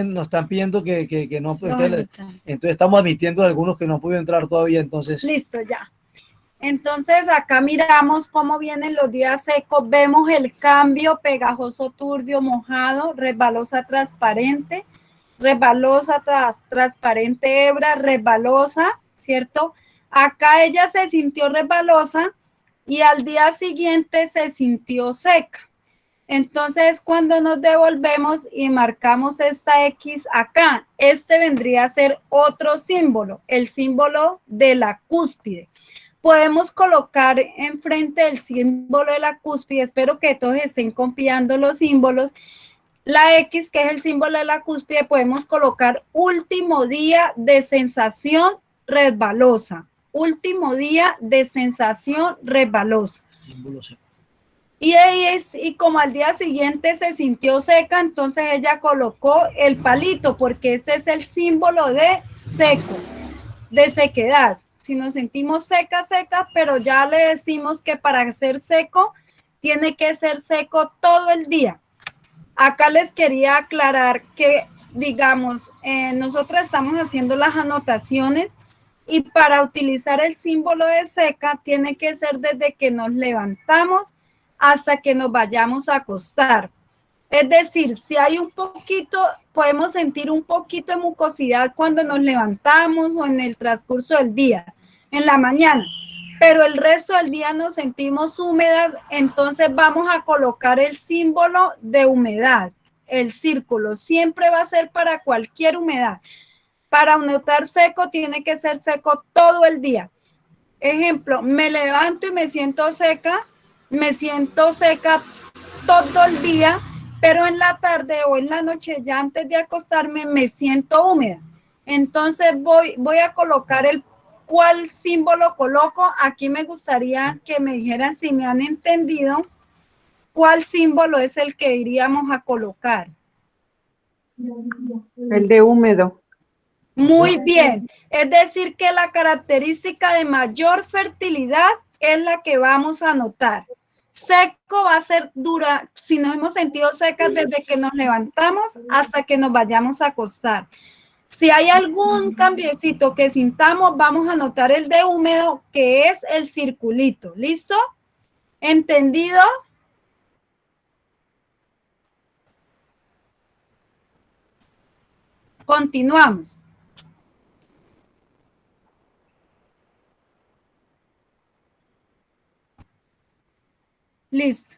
nos están pidiendo que no. Entonces estamos admitiendo a algunos que no han podido entrar todavía, entonces. Listo, ya. Entonces acá miramos cómo vienen los días secos, vemos el cambio pegajoso, turbio, mojado, resbalosa, transparente, transparente, hebra, resbalosa, ¿cierto? Acá ella se sintió resbalosa y al día siguiente se sintió seca. Entonces, cuando nos devolvemos y marcamos esta X acá, este vendría a ser otro símbolo, el símbolo de la cúspide. Podemos colocar enfrente el símbolo de la cúspide, espero que todos estén copiando los símbolos. La X, que es el símbolo de la cúspide, podemos colocar último día de sensación resbalosa. Último día de sensación resbalosa. Y como al día siguiente se sintió seca, entonces ella colocó el palito, porque ese es el símbolo de seco, de sequedad. Si nos sentimos seca, pero ya le decimos que para ser seco, tiene que ser seco todo el día. Acá les quería aclarar que, digamos, nosotros estamos haciendo las anotaciones y para utilizar el símbolo de seca tiene que ser desde que nos levantamos hasta que nos vayamos a acostar. Es decir, si hay un poquito, podemos sentir un poquito de mucosidad cuando nos levantamos o en el transcurso del día, en la mañana, pero el resto del día nos sentimos húmedas, entonces vamos a colocar el símbolo de humedad, el círculo, siempre va a ser para cualquier humedad. Para notar seco tiene que ser seco todo el día. Ejemplo, me levanto y me siento seca todo el día, pero en la tarde o en la noche, ya antes de acostarme, me siento húmeda. Entonces voy a colocar ¿cuál símbolo coloco? Aquí me gustaría que me dijeran si me han entendido cuál símbolo es el que iríamos a colocar. El de húmedo. Muy bien. Es decir, que la característica de mayor fertilidad es la que vamos a anotar. Seco va a ser dura, si nos hemos sentido secas desde que nos levantamos hasta que nos vayamos a acostar. Si hay algún cambiecito que sintamos, vamos a anotar el de húmedo, que es el circulito. ¿Listo? ¿Entendido? Continuamos. Listo.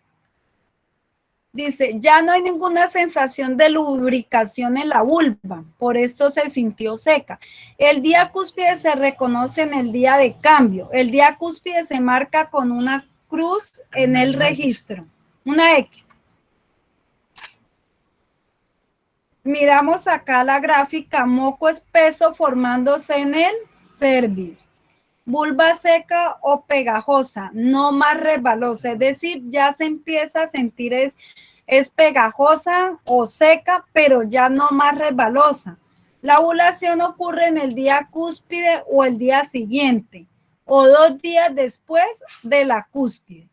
Dice, ya no hay ninguna sensación de lubricación en la vulva, por esto se sintió seca. El día cúspide se reconoce en el día de cambio. El día cúspide se marca con una cruz en el registro, una X. Miramos acá la gráfica, moco espeso formándose en el cervix. vulva seca o pegajosa, no más resbalosa, es decir, ya se empieza a sentir es pegajosa o seca, pero ya no más resbalosa. La ovulación ocurre en el día cúspide o el día siguiente, o 2 días después de la cúspide.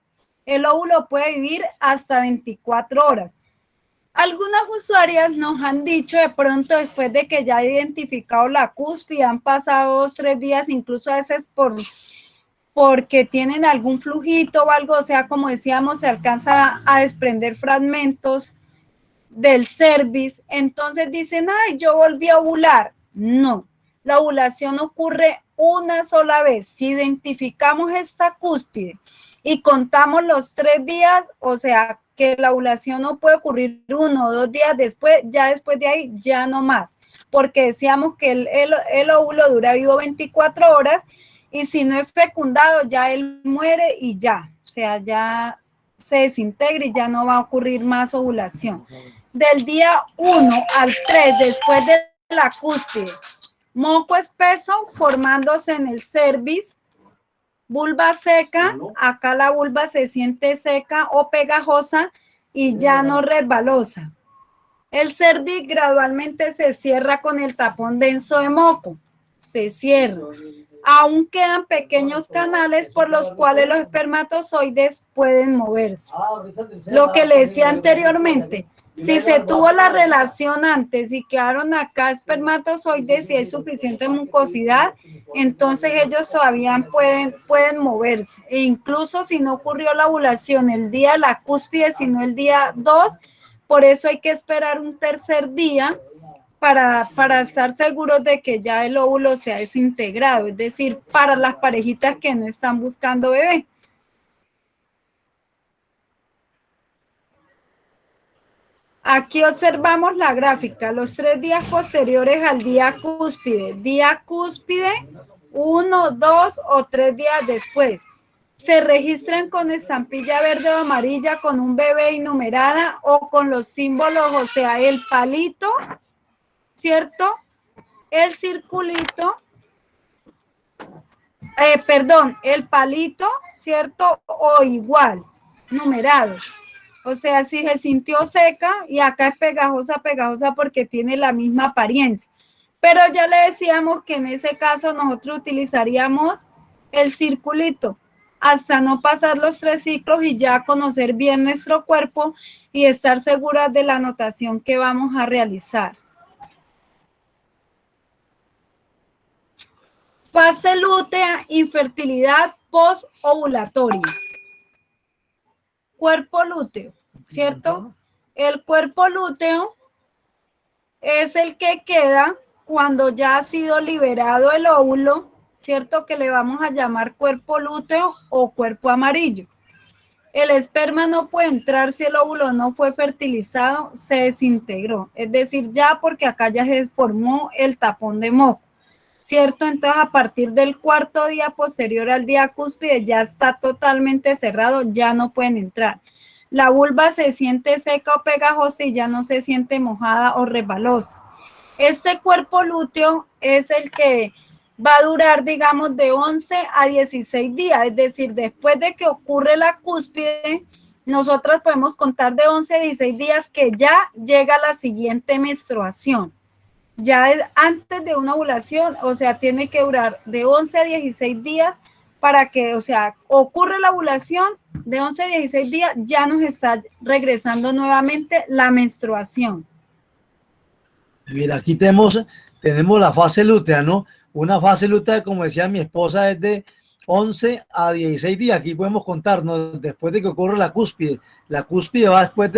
El óvulo puede vivir hasta 24 horas. Algunas usuarias nos han dicho de pronto después de que ya han identificado la cúspide, han pasado 2, 3 días, incluso a veces porque tienen algún flujito o algo, o sea, como decíamos, se alcanza a desprender fragmentos del cervix, entonces dicen, ay, yo volví a ovular. No, la ovulación ocurre una sola vez. Si identificamos esta cúspide y contamos los 3 días, o sea, que la ovulación no puede ocurrir 1 o 2 días después, ya después de ahí, ya no más, porque decíamos que el óvulo dura vivo 24 horas y si no es fecundado, ya él muere y ya, o sea, ya se desintegra y ya no va a ocurrir más ovulación. Del día 1 al 3, después de la cúspide, moco espeso formándose en el cervix, vulva seca, acá la vulva se siente seca o pegajosa y ya no resbalosa. El cervix gradualmente se cierra con el tapón denso de moco, se cierra. Aún quedan pequeños canales por los cuales los espermatozoides pueden moverse. Lo que le decía anteriormente, si se tuvo la relación antes y quedaron acá espermatozoides y hay suficiente mucosidad, entonces ellos todavía pueden moverse. E incluso si no ocurrió la ovulación el día de la cúspide, sino el día 2, por eso hay que esperar un tercer día para estar seguros de que ya el óvulo se ha desintegrado, es decir, para las parejitas que no están buscando bebé. Aquí observamos la gráfica, los 3 días posteriores al día cúspide. Día cúspide, 1, 2 o 3 días después. Se registran con estampilla verde o amarilla, con un bebé enumerada o con los símbolos, o sea, el palito, ¿cierto? El circulito, el palito, ¿cierto? O igual, numerado. O sea, si se sintió seca y acá es pegajosa, pegajosa porque tiene la misma apariencia. Pero ya le decíamos que en ese caso nosotros utilizaríamos el circulito hasta no pasar los 3 ciclos y ya conocer bien nuestro cuerpo y estar seguras de la anotación que vamos a realizar. Fase lútea, infertilidad postovulatoria. Cuerpo lúteo, ¿cierto? El cuerpo lúteo es el que queda cuando ya ha sido liberado el óvulo, ¿cierto? Que le vamos a llamar cuerpo lúteo o cuerpo amarillo. El esperma no puede entrar si el óvulo no fue fertilizado, se desintegró. Es decir, ya porque acá ya se formó el tapón de moco, ¿cierto? Entonces, a partir del 4.º día posterior al día cúspide ya está totalmente cerrado, ya no pueden entrar. La vulva se siente seca o pegajosa y ya no se siente mojada o resbalosa. Este cuerpo lúteo es el que va a durar, digamos, de 11 a 16 días, es decir, después de que ocurre la cúspide, nosotros podemos contar de 11 a 16 días que ya llega la siguiente menstruación. Ya antes de una ovulación, o sea, tiene que durar de 11 a 16 días para que, o sea, ocurre la ovulación, de 11 a 16 días ya nos está regresando nuevamente la menstruación. Mira, aquí tenemos la fase lútea, ¿no? Una fase lútea, como decía mi esposa, es de 11 a 16 días. Aquí podemos contarnos después de que ocurre la cúspide. La cúspide va después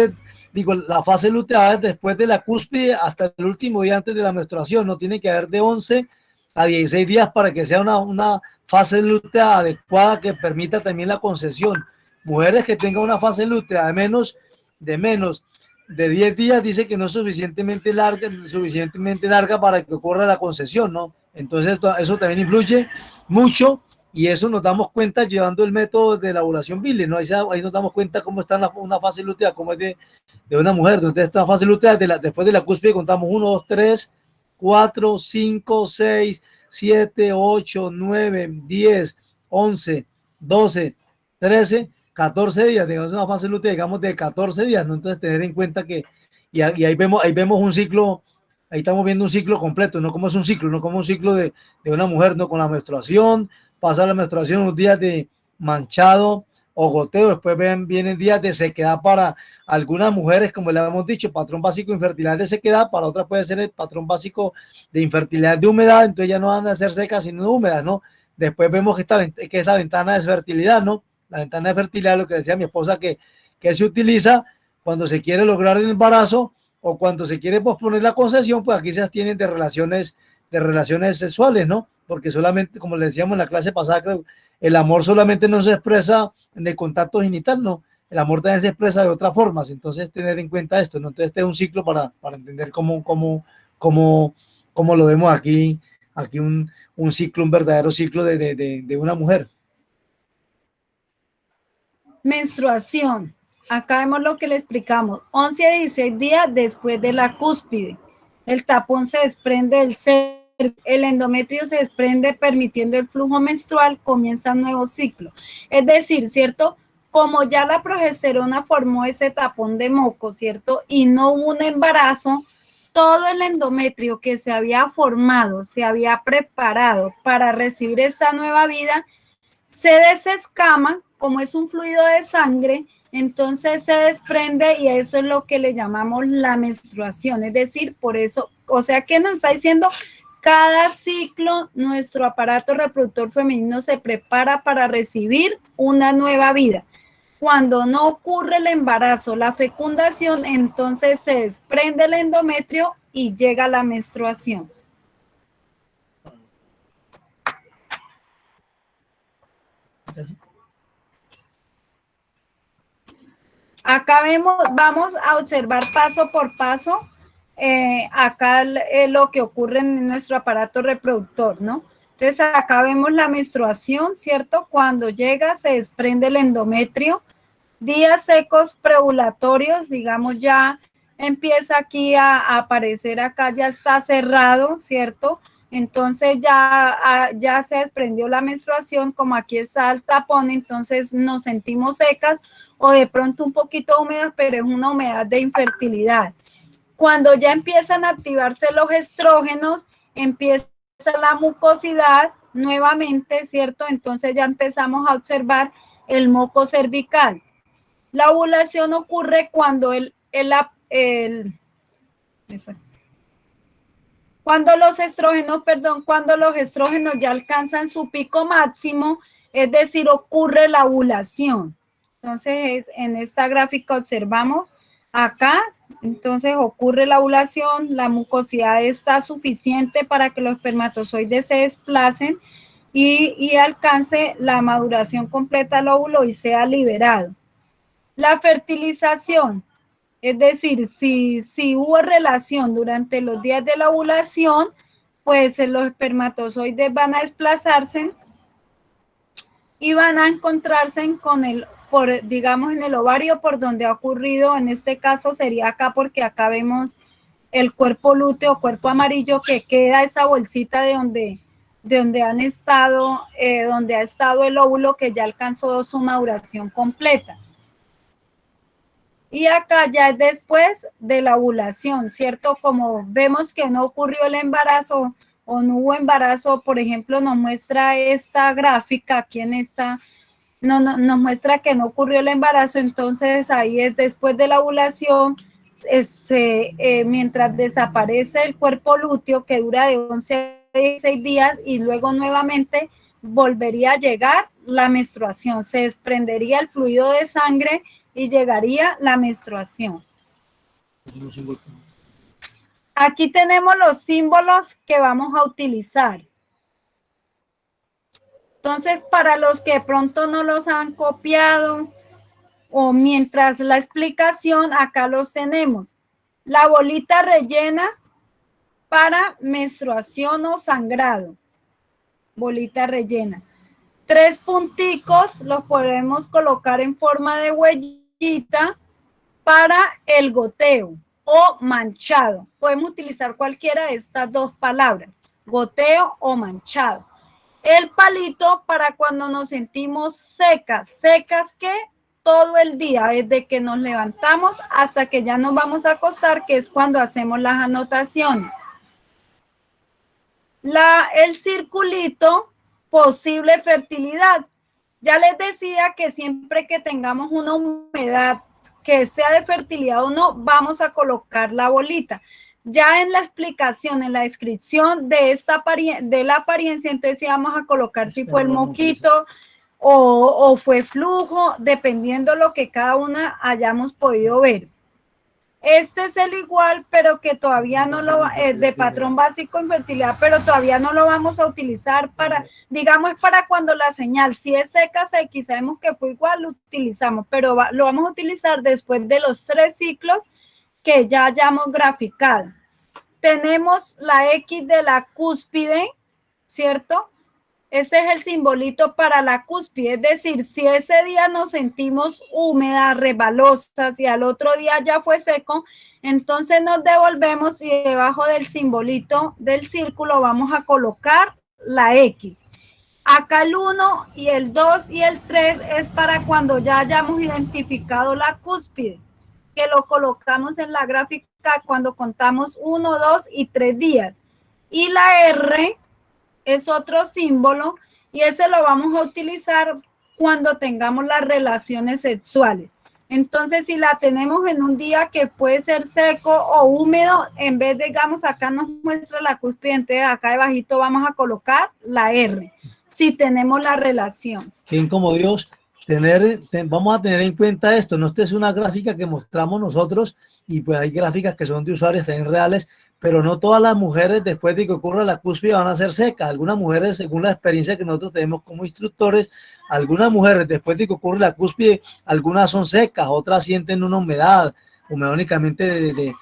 la fase lútea va después de la cúspide hasta el último día antes de la menstruación. No tiene que haber de 11 a 16 días para que sea una fase lútea adecuada que permita también la concepción. Mujeres que tengan una fase lútea de menos de 10 días dice que no es suficientemente larga para que ocurra la concepción, ¿no? Entonces eso también influye mucho y eso nos damos cuenta llevando el método de la ovulación Billing, ¿no? Ahí nos damos cuenta cómo está una fase lútea, cómo es de una mujer. Entonces esta fase lútea después de la cúspide contamos 1, 2, 3, 4, 5, 6, 7, 8, 9, 10, 11, 12, 13, 14 días, digamos una fase lútea, digamos de 14 días, ¿no? Entonces tener en cuenta que, y ahí vemos un ciclo, ahí estamos viendo un ciclo completo, no como es un ciclo, no como un ciclo de una mujer, no con la menstruación, pasa la menstruación unos días de manchado o goteo, después vienen días de sequedad para algunas mujeres, como le hemos dicho, patrón básico de infertilidad de sequedad, para otras puede ser el patrón básico de infertilidad de humedad, entonces ya no van a ser secas sino húmedas, ¿no? Después vemos que es la ventana de fertilidad, ¿no? La ventana de fertilidad, lo que decía mi esposa, que se utiliza cuando se quiere lograr el embarazo o cuando se quiere posponer la concepción, pues aquí se abstienen de relaciones sexuales, ¿no? Porque solamente, como le decíamos en la clase pasada, creo, el amor solamente no se expresa en el contacto genital, ¿no? El amor también se expresa de otras formas, entonces tener en cuenta esto, ¿no? Entonces este es un ciclo para entender cómo lo vemos aquí un ciclo, un verdadero ciclo de una mujer. Menstruación. Acá vemos lo que le explicamos. 11 a 16 días después de la cúspide. El tapón se desprende del cervix, el endometrio se desprende permitiendo el flujo menstrual, comienza un nuevo ciclo. Es decir, ¿cierto? Como ya la progesterona formó ese tapón de moco, ¿cierto? Y no hubo un embarazo, todo el endometrio que se había formado, se había preparado para recibir esta nueva vida, se desescama, como es un fluido de sangre, entonces se desprende y eso es lo que le llamamos la menstruación. Es decir, por eso, o sea que nos está diciendo, cada ciclo nuestro aparato reproductor femenino se prepara para recibir una nueva vida. Cuando no ocurre el embarazo, la fecundación, entonces se desprende el endometrio y llega la menstruación. Acá vamos a observar paso por paso acá lo que ocurre en nuestro aparato reproductor, ¿no? Entonces acá vemos la menstruación, ¿cierto? Cuando llega se desprende el endometrio. Días secos preovulatorios, digamos, ya empieza aquí a aparecer acá, ya está cerrado, ¿cierto? Entonces ya se desprendió la menstruación, como aquí está el tapón, entonces nos sentimos secas o de pronto un poquito húmedas, pero es una humedad de infertilidad. Cuando ya empiezan a activarse los estrógenos, empieza la mucosidad nuevamente, ¿cierto? Entonces ya empezamos a observar el moco cervical. La ovulación ocurre cuando cuando los estrógenos ya alcanzan su pico máximo, es decir, ocurre la ovulación. Entonces, en esta gráfica observamos acá, entonces ocurre la ovulación, la mucosidad está suficiente para que los espermatozoides se desplacen y alcance la maduración completa del óvulo y sea liberado. La fertilización, es decir, si hubo relación durante los días de la ovulación, pues los espermatozoides van a desplazarse y van a encontrarse con digamos, en el ovario por donde ha ocurrido, en este caso sería acá porque acá vemos el cuerpo lúteo, cuerpo amarillo que queda esa bolsita de donde han estado, donde ha estado el óvulo que ya alcanzó su maduración completa. Y acá ya es después de la ovulación, ¿cierto? Como vemos que no ocurrió el embarazo o no hubo embarazo, por ejemplo, nos muestra esta gráfica, aquí en esta, nos muestra que no ocurrió el embarazo, entonces ahí es después de la ovulación, mientras desaparece el cuerpo lúteo que dura de 11 a 16 días y luego nuevamente volvería a llegar la menstruación, se desprendería el fluido de sangre y llegaría la menstruación. Aquí tenemos los símbolos que vamos a utilizar. Entonces, para los que de pronto no los han copiado o mientras la explicación, acá los tenemos. La bolita rellena para menstruación o sangrado. Bolita rellena. 3 punticos los podemos colocar en forma de huellita para el goteo o manchado. Podemos utilizar cualquiera de estas dos palabras. goteo o manchado. El palito para cuando nos sentimos secas, secas que todo el día, desde que nos levantamos hasta que ya nos vamos a acostar, que es cuando hacemos las anotaciones. El circulito, posible fertilidad. Ya les decía que siempre que tengamos una humedad que sea de fertilidad o no, vamos a colocar la bolita. Ya en la explicación, en la descripción de la apariencia, entonces sí vamos a colocar si fue el moquito o fue flujo, dependiendo lo que cada una hayamos podido ver. Este es el igual, pero que todavía no lo, de patrón básico en fertilidad, pero todavía no lo vamos a utilizar para, digamos, para cuando la señal, si es seca, sabemos que fue igual, lo utilizamos, pero lo vamos a utilizar después de los 3 ciclos que ya hayamos graficado. Tenemos la X de la cúspide, ¿cierto? Ese es el simbolito para la cúspide, es decir, si ese día nos sentimos húmedas, rebalosas y al otro día ya fue seco, entonces nos devolvemos y debajo del simbolito del círculo vamos a colocar la X. Acá el 1 y el 2 y el 3 es para cuando ya hayamos identificado la cúspide, que lo colocamos en la gráfica cuando contamos 1, 2 y 3 días. Y la R es otro símbolo y ese lo vamos a utilizar cuando tengamos las relaciones sexuales. Entonces, si la tenemos en un día que puede ser seco o húmedo, en vez de, digamos, acá nos muestra la cúspide, entonces acá debajito vamos a colocar la R, si tenemos la relación. ¿Quién como Dios? Vamos a tener en cuenta esto, no, esta es una gráfica que mostramos nosotros y pues hay gráficas que son de usuarios también reales, pero no todas las mujeres después de que ocurra la cúspide van a ser secas. Algunas mujeres, según la experiencia que nosotros tenemos como instructores, algunas mujeres después de que ocurre la cúspide, algunas son secas, otras sienten una humedad únicamente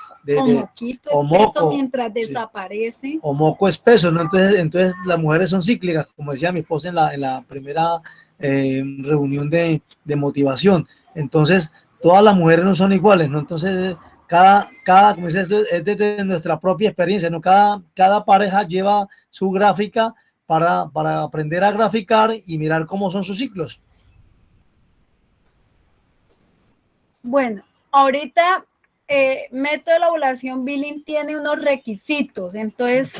o moco mientras desaparece. O moco espeso, ¿no? Entonces las mujeres son cíclicas, como decía mi esposa en la primera reunión de motivación. Entonces todas las mujeres no son iguales, ¿no? Entonces cada como dice, es desde nuestra propia experiencia, ¿no? Cada pareja lleva su gráfica para aprender a graficar y mirar cómo son sus ciclos. Bueno, ahorita método de la ovulación Billing tiene unos requisitos, entonces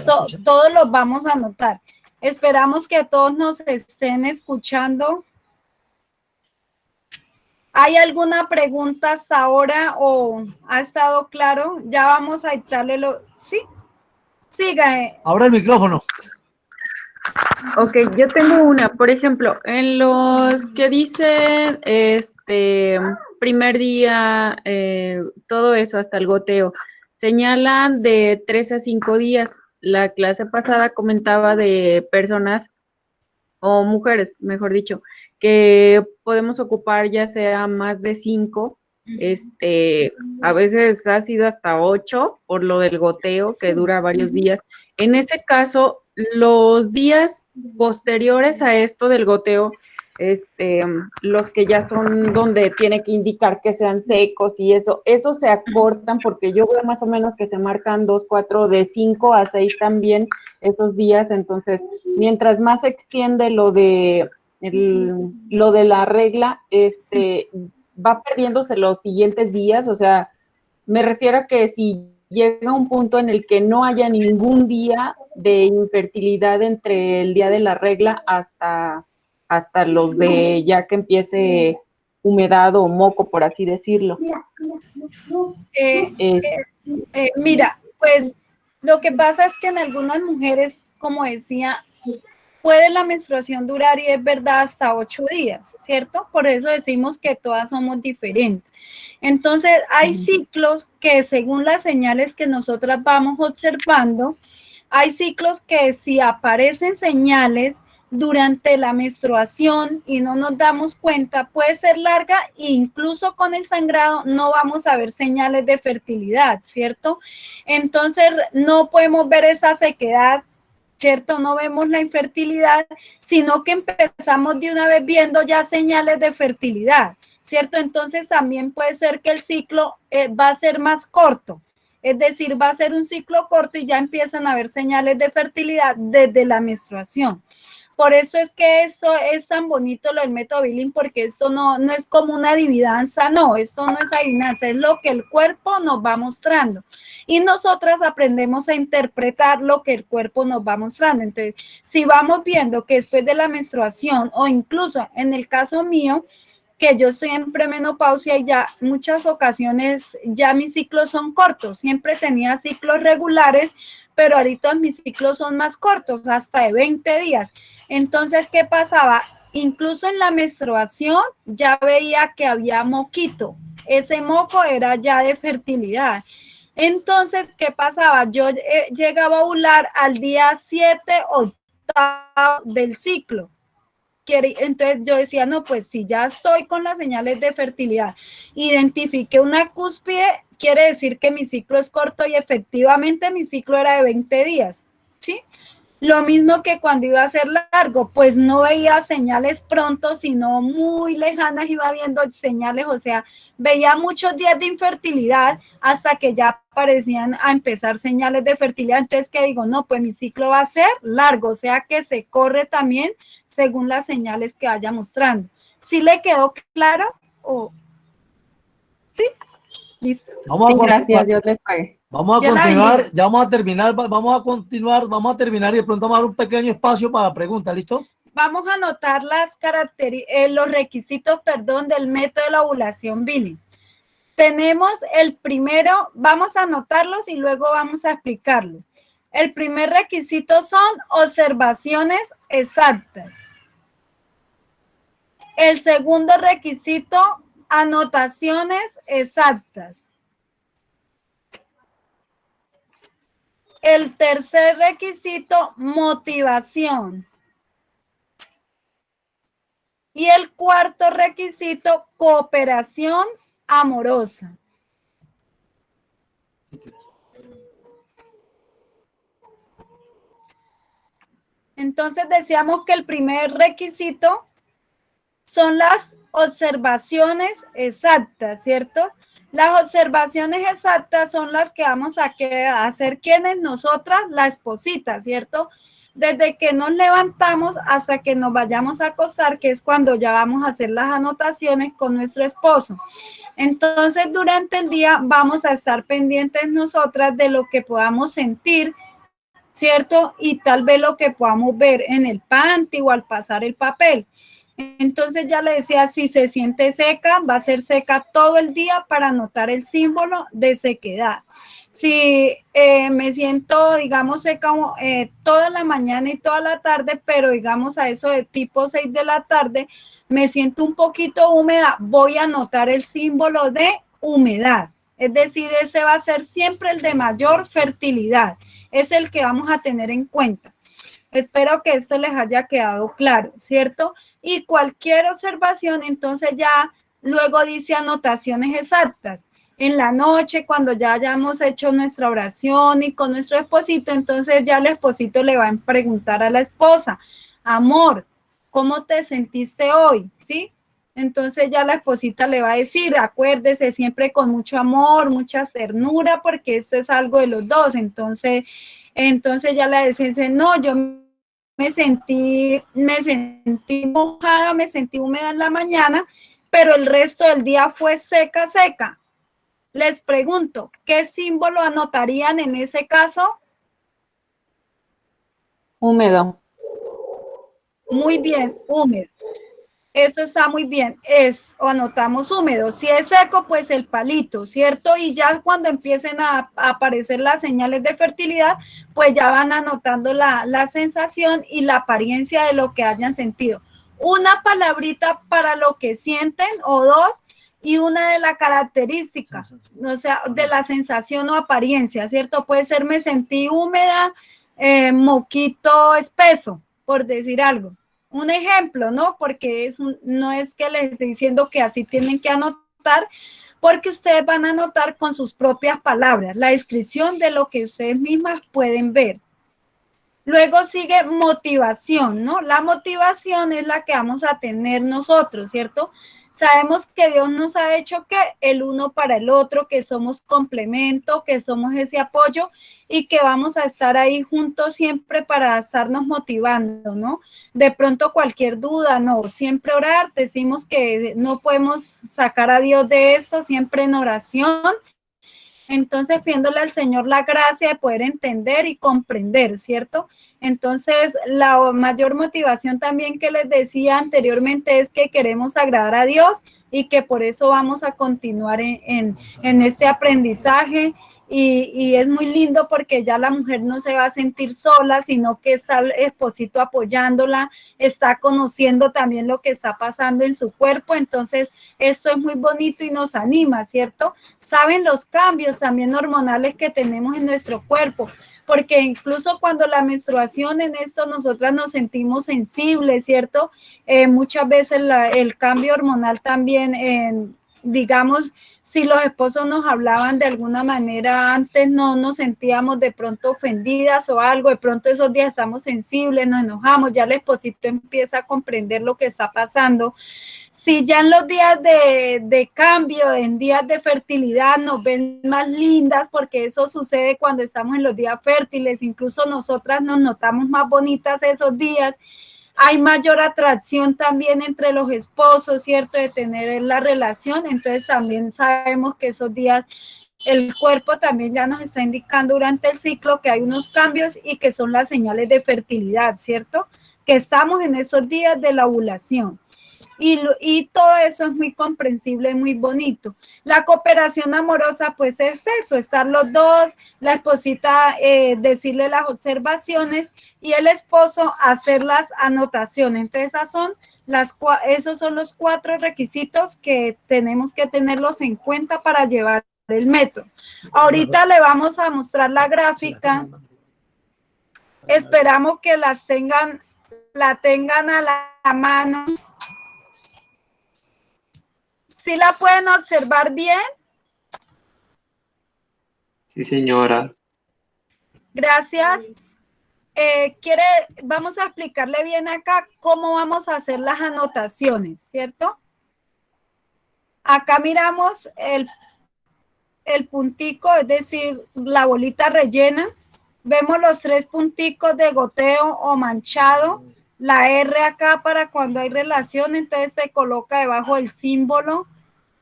todos los vamos a anotar. Esperamos que todos nos estén escuchando. ¿Hay alguna pregunta hasta ahora o ha estado claro? Ya vamos a dictarle ¿Sí? Siga. Abra el micrófono. Ok, yo tengo una. Por ejemplo, en los que dicen primer día, todo eso, hasta el goteo, señalan de 3 a 5 días. La clase pasada comentaba de personas o mujeres, mejor dicho, que podemos ocupar ya sea más de 5, a veces ha sido hasta 8 por lo del goteo que dura varios días. En ese caso, los días posteriores a esto del goteo, los que ya son donde tiene que indicar que sean secos y eso se acortan porque yo veo más o menos que se marcan 2, 4, de 5 a 6 también esos días. Entonces, mientras más se extiende lo de la regla, va perdiéndose los siguientes días. O sea, me refiero a que si llega un punto en el que no haya ningún día de infertilidad entre el día de la regla hasta los de ya que empiece humedad o moco, por así decirlo. Mira, pues lo que pasa es que en algunas mujeres, como decía, puede la menstruación durar, y es verdad, hasta 8 días, ¿cierto? Por eso decimos que todas somos diferentes. Entonces, hay ciclos que según las señales que nosotras vamos observando, hay ciclos que si aparecen señales durante la menstruación y no nos damos cuenta, puede ser larga e incluso con el sangrado no vamos a ver señales de fertilidad, ¿cierto? Entonces, no podemos ver esa sequedad, ¿cierto? No vemos la infertilidad, sino que empezamos de una vez viendo ya señales de fertilidad, ¿cierto? Entonces también puede ser que el ciclo va a ser más corto. Es decir, va a ser un ciclo corto y ya empiezan a haber señales de fertilidad desde la menstruación. Por eso es que esto es tan bonito lo del método Billing, porque esto no es como una adivinanza, no, esto no es adivinanza, es lo que el cuerpo nos va mostrando. Y nosotras aprendemos a interpretar lo que el cuerpo nos va mostrando. Entonces, si vamos viendo que después de la menstruación, o incluso en el caso mío, que yo estoy en premenopausia y ya muchas ocasiones ya mis ciclos son cortos, siempre tenía ciclos regulares, pero ahorita mis ciclos son más cortos, hasta de 20 días. Entonces, ¿qué pasaba? Incluso en la menstruación ya veía que había moquito. Ese moco era ya de fertilidad. Entonces, ¿qué pasaba? Yo llegaba a ovular al día 7, 8 del ciclo. Entonces yo decía, no, pues si ya estoy con las señales de fertilidad, identifiqué una cúspide, quiere decir que mi ciclo es corto y efectivamente mi ciclo era de 20 días, ¿sí? Lo mismo que cuando iba a ser largo, pues no veía señales pronto, sino muy lejanas, iba viendo señales, o sea, veía muchos días de infertilidad hasta que ya aparecían a empezar señales de fertilidad. Entonces, ¿qué digo? No, pues mi ciclo va a ser largo, o sea que se corre también según las señales que vaya mostrando. ¿Sí le quedó claro? ¿O sí? Listo. Sí, gracias, Dios les pague. Vamos a Ya la continuar, bendiga. ya vamos a terminar, vamos a terminar y de pronto vamos a dar un pequeño espacio para preguntas, ¿listo? Vamos a anotar los requisitos, del método de la ovulación Billing. Tenemos el primero, vamos a anotarlos y luego vamos a explicarlos. El primer requisito son observaciones exactas. El segundo requisito, anotaciones exactas. El tercer requisito, motivación. Y el cuarto requisito, cooperación amorosa. Entonces decíamos que el primer requisito son las observaciones exactas, ¿cierto? Las observaciones exactas son las que vamos a hacer quienes nosotras, la esposita, ¿cierto? Desde que nos levantamos hasta que nos vayamos a acostar, que es cuando ya vamos a hacer las anotaciones con nuestro esposo. Entonces, durante el día vamos a estar pendientes nosotras de lo que podamos sentir, ¿cierto? Y tal vez lo que podamos ver en el panty o al pasar el papel. Entonces ya le decía, si se siente seca, va a ser seca todo el día para notar el símbolo de sequedad. Si me siento, digamos, seca toda la mañana y toda la tarde, pero digamos a eso de tipo 6 de la tarde, me siento un poquito húmeda, voy a notar el símbolo de humedad. Es decir, ese va a ser siempre el de mayor fertilidad. Es el que vamos a tener en cuenta. Espero que esto les haya quedado claro, ¿cierto? Y cualquier observación, entonces ya luego dice anotaciones exactas. En la noche, cuando ya hayamos hecho nuestra oración y con nuestro esposito, entonces ya el esposito le va a preguntar a la esposa, amor, ¿cómo te sentiste hoy? ¿Sí? Entonces ya la esposita le va a decir, acuérdese siempre con mucho amor, mucha ternura, porque esto es algo de los dos. Entonces ya le dice, no, yo me sentí mojada, me sentí húmeda en la mañana, pero el resto del día fue seca, seca. Les pregunto, ¿qué símbolo anotarían en ese caso? Húmedo. Muy bien, húmedo. Eso está muy bien. O anotamos húmedo. Si es seco, pues el palito, ¿cierto? Y ya cuando empiecen a aparecer las señales de fertilidad, pues ya van anotando la sensación y la apariencia de lo que hayan sentido. Una palabrita para lo que sienten o dos, y una de la característica, o sea, de la sensación o apariencia, ¿cierto? Puede ser me sentí húmeda, moquito espeso, por decir algo. Un ejemplo, ¿no? Porque no es que les esté diciendo que así tienen que anotar, porque ustedes van a anotar con sus propias palabras, la descripción de lo que ustedes mismas pueden ver. Luego sigue motivación, ¿no? La motivación es la que vamos a tener nosotros, ¿cierto? Sabemos que Dios nos ha hecho que el uno para el otro, que somos complemento, que somos ese apoyo y que vamos a estar ahí juntos siempre para estarnos motivando, ¿no? De pronto cualquier duda, no, siempre orar, decimos que no podemos sacar a Dios de esto, siempre en oración. Entonces, pidiéndole al Señor la gracia de poder entender y comprender, ¿cierto? Entonces, la mayor motivación también que les decía anteriormente es que queremos agradar a Dios y que por eso vamos a continuar en este aprendizaje. Y es muy lindo porque ya la mujer no se va a sentir sola, sino que está el esposito apoyándola, está conociendo también lo que está pasando en su cuerpo. Entonces, esto es muy bonito y nos anima, ¿cierto? Saben los cambios también hormonales que tenemos en nuestro cuerpo, porque incluso cuando la menstruación en esto nosotras nos sentimos sensibles, ¿cierto? Muchas veces el cambio hormonal también, digamos, si los esposos nos hablaban de alguna manera antes, no nos sentíamos de pronto ofendidas o algo, de pronto esos días estamos sensibles, nos enojamos, ya el esposito empieza a comprender lo que está pasando. Si ya en los días de cambio, en días de fertilidad, nos ven más lindas, porque eso sucede cuando estamos en los días fértiles, incluso nosotras nos notamos más bonitas esos días. Hay mayor atracción también entre los esposos, ¿cierto? De tener la relación, entonces también sabemos que esos días el cuerpo también ya nos está indicando durante el ciclo que hay unos cambios y que son las señales de fertilidad, ¿cierto? Que estamos en esos días de la ovulación. Y todo eso es muy comprensible, muy bonito. La cooperación amorosa, pues es eso, estar los dos, la esposita decirle las observaciones y el esposo hacer las anotaciones. Entonces, esos son los 4 requisitos que tenemos que tenerlos en cuenta para llevar el método. Ahorita le vamos a mostrar la gráfica. Esperamos que la tengan a la mano. ¿Sí la pueden observar bien? Sí, señora. Gracias. Vamos a explicarle bien acá cómo vamos a hacer las anotaciones, ¿cierto? Acá miramos el puntico, es decir, la bolita rellena. Vemos los 3 punticos de goteo o manchado. La R acá para cuando hay relación, entonces se coloca debajo del símbolo.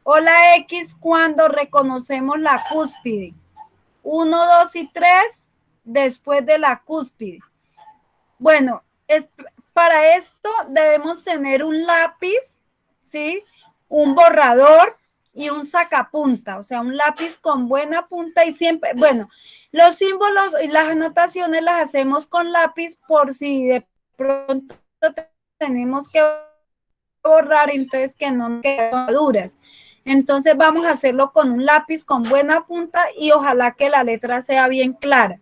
O la X cuando reconocemos la cúspide. 1, 2 y 3 después de la cúspide. Bueno, para esto debemos tener un lápiz, ¿sí? Un borrador y un sacapunta, o sea, un lápiz con buena punta y siempre, bueno, los símbolos y las anotaciones las hacemos con lápiz por si de pronto tenemos que borrar, entonces que no queden duras. Entonces vamos a hacerlo con un lápiz con buena punta y ojalá que la letra sea bien clara.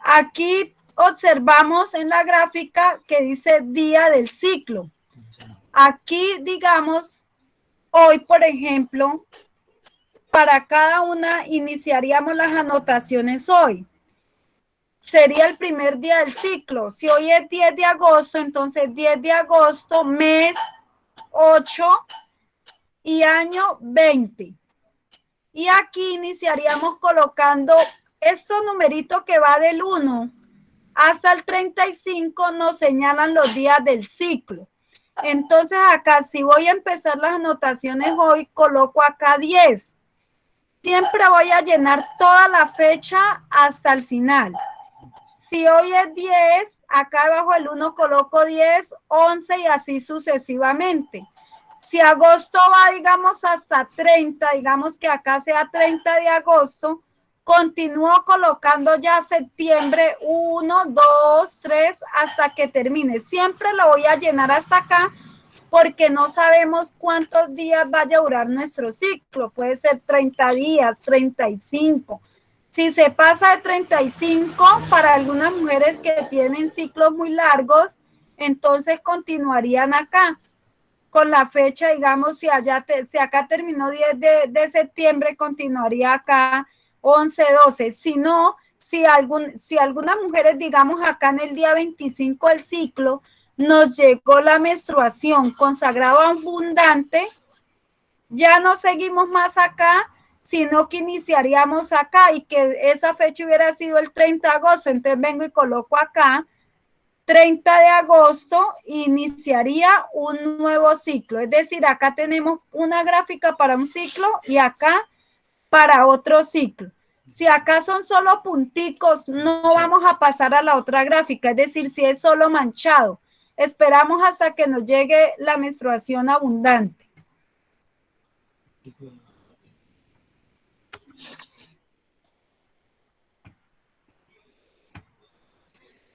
Aquí observamos en la gráfica que dice día del ciclo. Aquí, digamos, hoy, por ejemplo, para cada una iniciaríamos las anotaciones hoy. Sería el primer día del ciclo. Si hoy es 10 de agosto, entonces 10 de agosto, mes 8 y año 20. Y aquí iniciaríamos colocando estos numeritos que va del 1 hasta el 35 nos señalan los días del ciclo. Entonces acá, si voy a empezar las anotaciones hoy, coloco acá 10. Siempre voy a llenar toda la fecha hasta el final. Si hoy es 10, acá abajo el 1 coloco 10, 11 y así sucesivamente. Si agosto va, digamos, hasta 30, digamos que acá sea 30 de agosto, continúo colocando ya septiembre 1, 2, 3, hasta que termine. Siempre lo voy a llenar hasta acá porque no sabemos cuántos días vaya a durar nuestro ciclo. Puede ser 30 días, 35. Si se pasa de 35, para algunas mujeres que tienen ciclos muy largos, entonces continuarían acá. Con la fecha, digamos, si acá terminó 10 de septiembre, continuaría acá 11, 12. Si no, si algunas mujeres, digamos, acá en el día 25 del ciclo, nos llegó la menstruación con sagrado abundante, ya no seguimos más acá, sino que iniciaríamos acá y que esa fecha hubiera sido el 30 de agosto. Entonces vengo y coloco acá 30 de agosto, iniciaría un nuevo ciclo. Es decir, acá tenemos una gráfica para un ciclo y acá para otro ciclo. Si acá son solo punticos, no vamos a pasar a la otra gráfica. Es decir, si es solo manchado, esperamos hasta que nos llegue la menstruación abundante.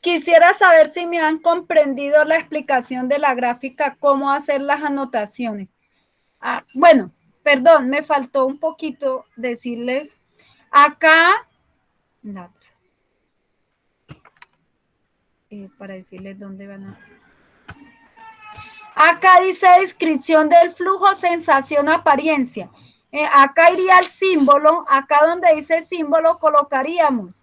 Quisiera saber si me han comprendido la explicación de la gráfica, cómo hacer las anotaciones. Bueno, perdón, me faltó un poquito decirles. Acá, para decirles dónde van a... Acá dice descripción del flujo, sensación, apariencia. Acá iría el símbolo, acá donde dice símbolo colocaríamos.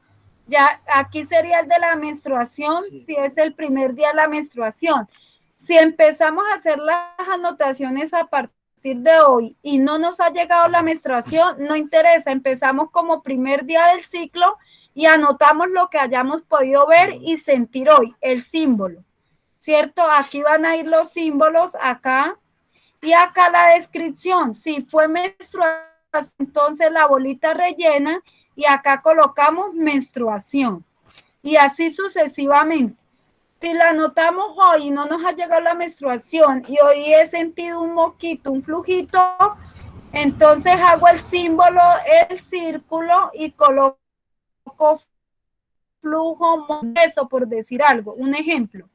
Ya aquí sería el de la menstruación, sí, si es el primer día de la menstruación. Si empezamos a hacer las anotaciones a partir de hoy y no nos ha llegado la menstruación, no interesa, empezamos como primer día del ciclo y anotamos lo que hayamos podido ver y sentir hoy, el símbolo, ¿cierto? Aquí van a ir los símbolos, acá, y acá la descripción. Si fue menstruación, entonces la bolita rellena, y acá colocamos menstruación, y así sucesivamente. Si la anotamos hoy y no nos ha llegado la menstruación, y hoy he sentido un moquito, un flujito, entonces hago el símbolo, el círculo, y coloco flujo, eso por decir algo, un ejemplo.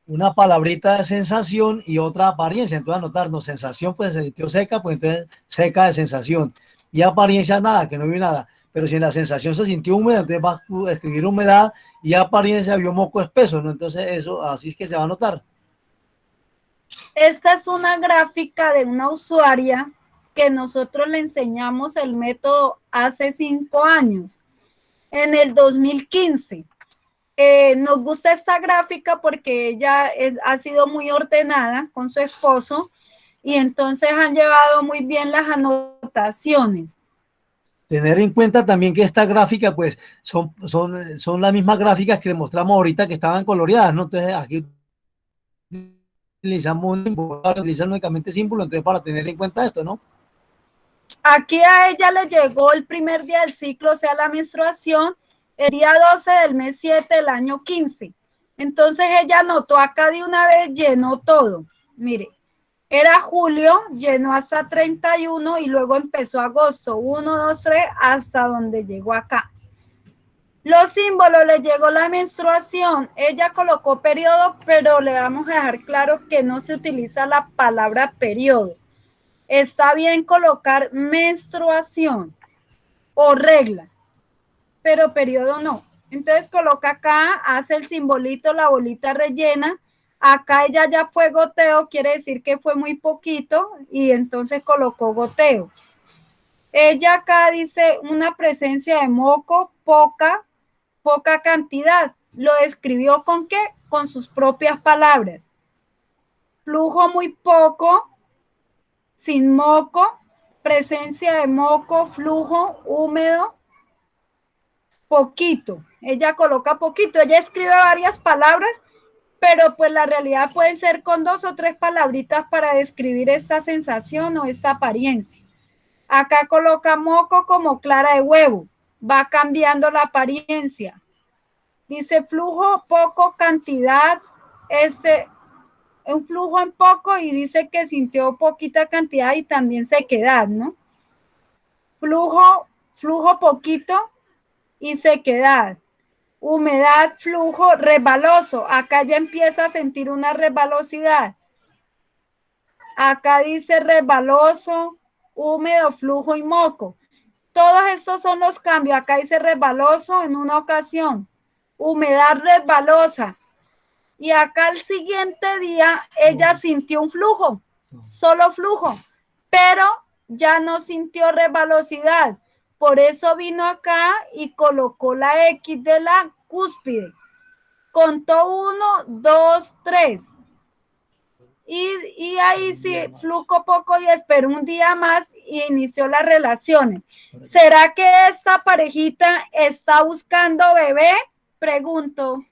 Una palabrita de sensación y otra apariencia. Entonces anotarnos sensación, pues se sintió seca, pues entonces seca de sensación. Y apariencia nada, que no vio nada. Pero si en la sensación se sintió húmeda, entonces va a escribir humedad, y apariencia vio moco espeso, ¿no? Entonces eso, así es que se va a anotar. Esta es una gráfica de una usuaria que nosotros le enseñamos el método hace 5 años, en el 2015. Nos gusta esta gráfica porque ella ha sido muy ordenada con su esposo y entonces han llevado muy bien las anotaciones. Tener en cuenta también que esta gráfica, pues, son las mismas gráficas que le mostramos ahorita que estaban coloreadas, ¿no? Entonces aquí utilizan únicamente símbolos, entonces para tener en cuenta esto, ¿no? Aquí a ella le llegó el primer día del ciclo, o sea, la menstruación, el día 12 del mes 7 del año 15. Entonces ella anotó acá de una vez, llenó todo. Mire, era julio, llenó hasta 31 y luego empezó agosto, 1, 2, 3, hasta donde llegó acá. Los símbolos, le llegó la menstruación, ella colocó periodo, pero le vamos a dejar claro que no se utiliza la palabra periodo. Está bien colocar menstruación o regla, pero periodo no. Entonces coloca acá, hace el simbolito, la bolita rellena. Acá ella ya fue goteo, quiere decir que fue muy poquito y entonces colocó goteo. Ella acá dice una presencia de moco, poca cantidad. Lo describió ¿con qué? Con sus propias palabras. Flujo muy poco, sin moco, presencia de moco, flujo, húmedo, poquito. Ella coloca poquito, ella escribe varias palabras, pero pues la realidad puede ser con 2 o 3 palabritas para describir esta sensación o esta apariencia. Acá coloca moco como clara de huevo, va cambiando la apariencia. Dice flujo, poco, cantidad, un flujo en poco y dice que sintió poquita cantidad y también sequedad, ¿no? Flujo poquito y sequedad. Humedad, flujo, resbaloso. Acá ya empieza a sentir una resbalosidad. Acá dice resbaloso, húmedo, flujo y moco. Todos estos son los cambios. Acá dice resbaloso en una ocasión. Humedad resbalosa. Y acá el siguiente día ella sintió un flujo, solo flujo, pero ya no sintió resbalosidad. Por eso vino acá y colocó la X de la cúspide. contó 1, 2, 3. Y ahí sí, flucó poco y esperó un día más y inició las relaciones. ¿Será que esta parejita está buscando bebé? Pregunto.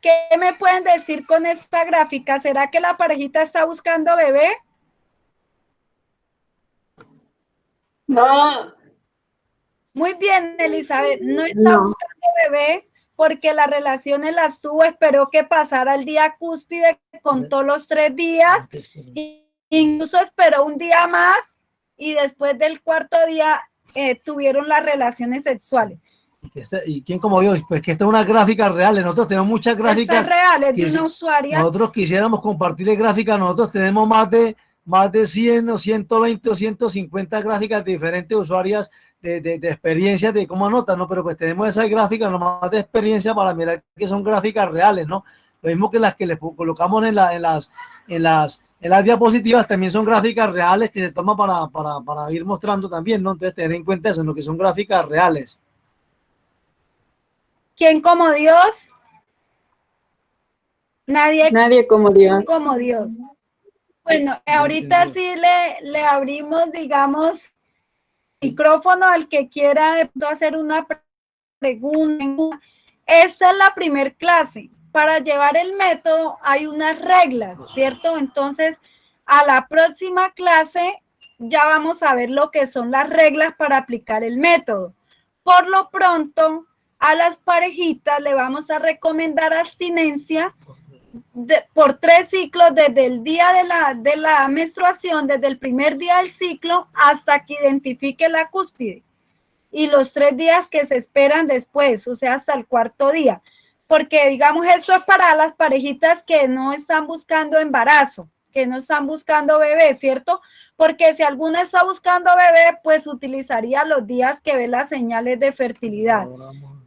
¿Qué me pueden decir con esta gráfica? ¿Será que la parejita está buscando bebé? No, Muy bien, Elizabeth, no está no. buscando bebé porque las relaciones las tuvo, esperó que pasara el día cúspide, contó los 3 días, incluso esperó un día más y después del cuarto día tuvieron las relaciones sexuales. ¿Y quién como Dios? Pues que esta es una gráfica real. Nosotros tenemos muchas Esta gráficas. es real, es que de una usuaria. Nosotros quisiéramos compartirle gráficas. Nosotros tenemos más de 100 o 120 o 150 gráficas de diferentes usuarias de experiencias de cómo anotan, ¿no? Pero pues tenemos esas gráficas nomás de experiencia para mirar que son gráficas reales, ¿no? Lo mismo que las que les colocamos en las diapositivas también son gráficas reales que se toman para ir mostrando también, ¿no? Entonces tener en cuenta eso, ¿no? Que son gráficas reales. ¿Quién como Dios? Nadie como Dios. Como Dios. Bueno, ahorita sí le abrimos, digamos, micrófono al que quiera hacer una pregunta. Esta es la primer clase. Para llevar el método hay unas reglas, ¿cierto? Entonces, a la próxima clase ya vamos a ver lo que son las reglas para aplicar el método. Por lo pronto, a las parejitas le vamos a recomendar abstinencia por 3 ciclos desde el día de la menstruación, desde el primer día del ciclo hasta que identifique la cúspide y los 3 días que se esperan después, o sea, hasta el cuarto día, porque digamos esto es para las parejitas que no están buscando embarazo, que no están buscando bebé, ¿cierto? Porque si alguna está buscando bebé, pues utilizaría los días que ve las señales de fertilidad.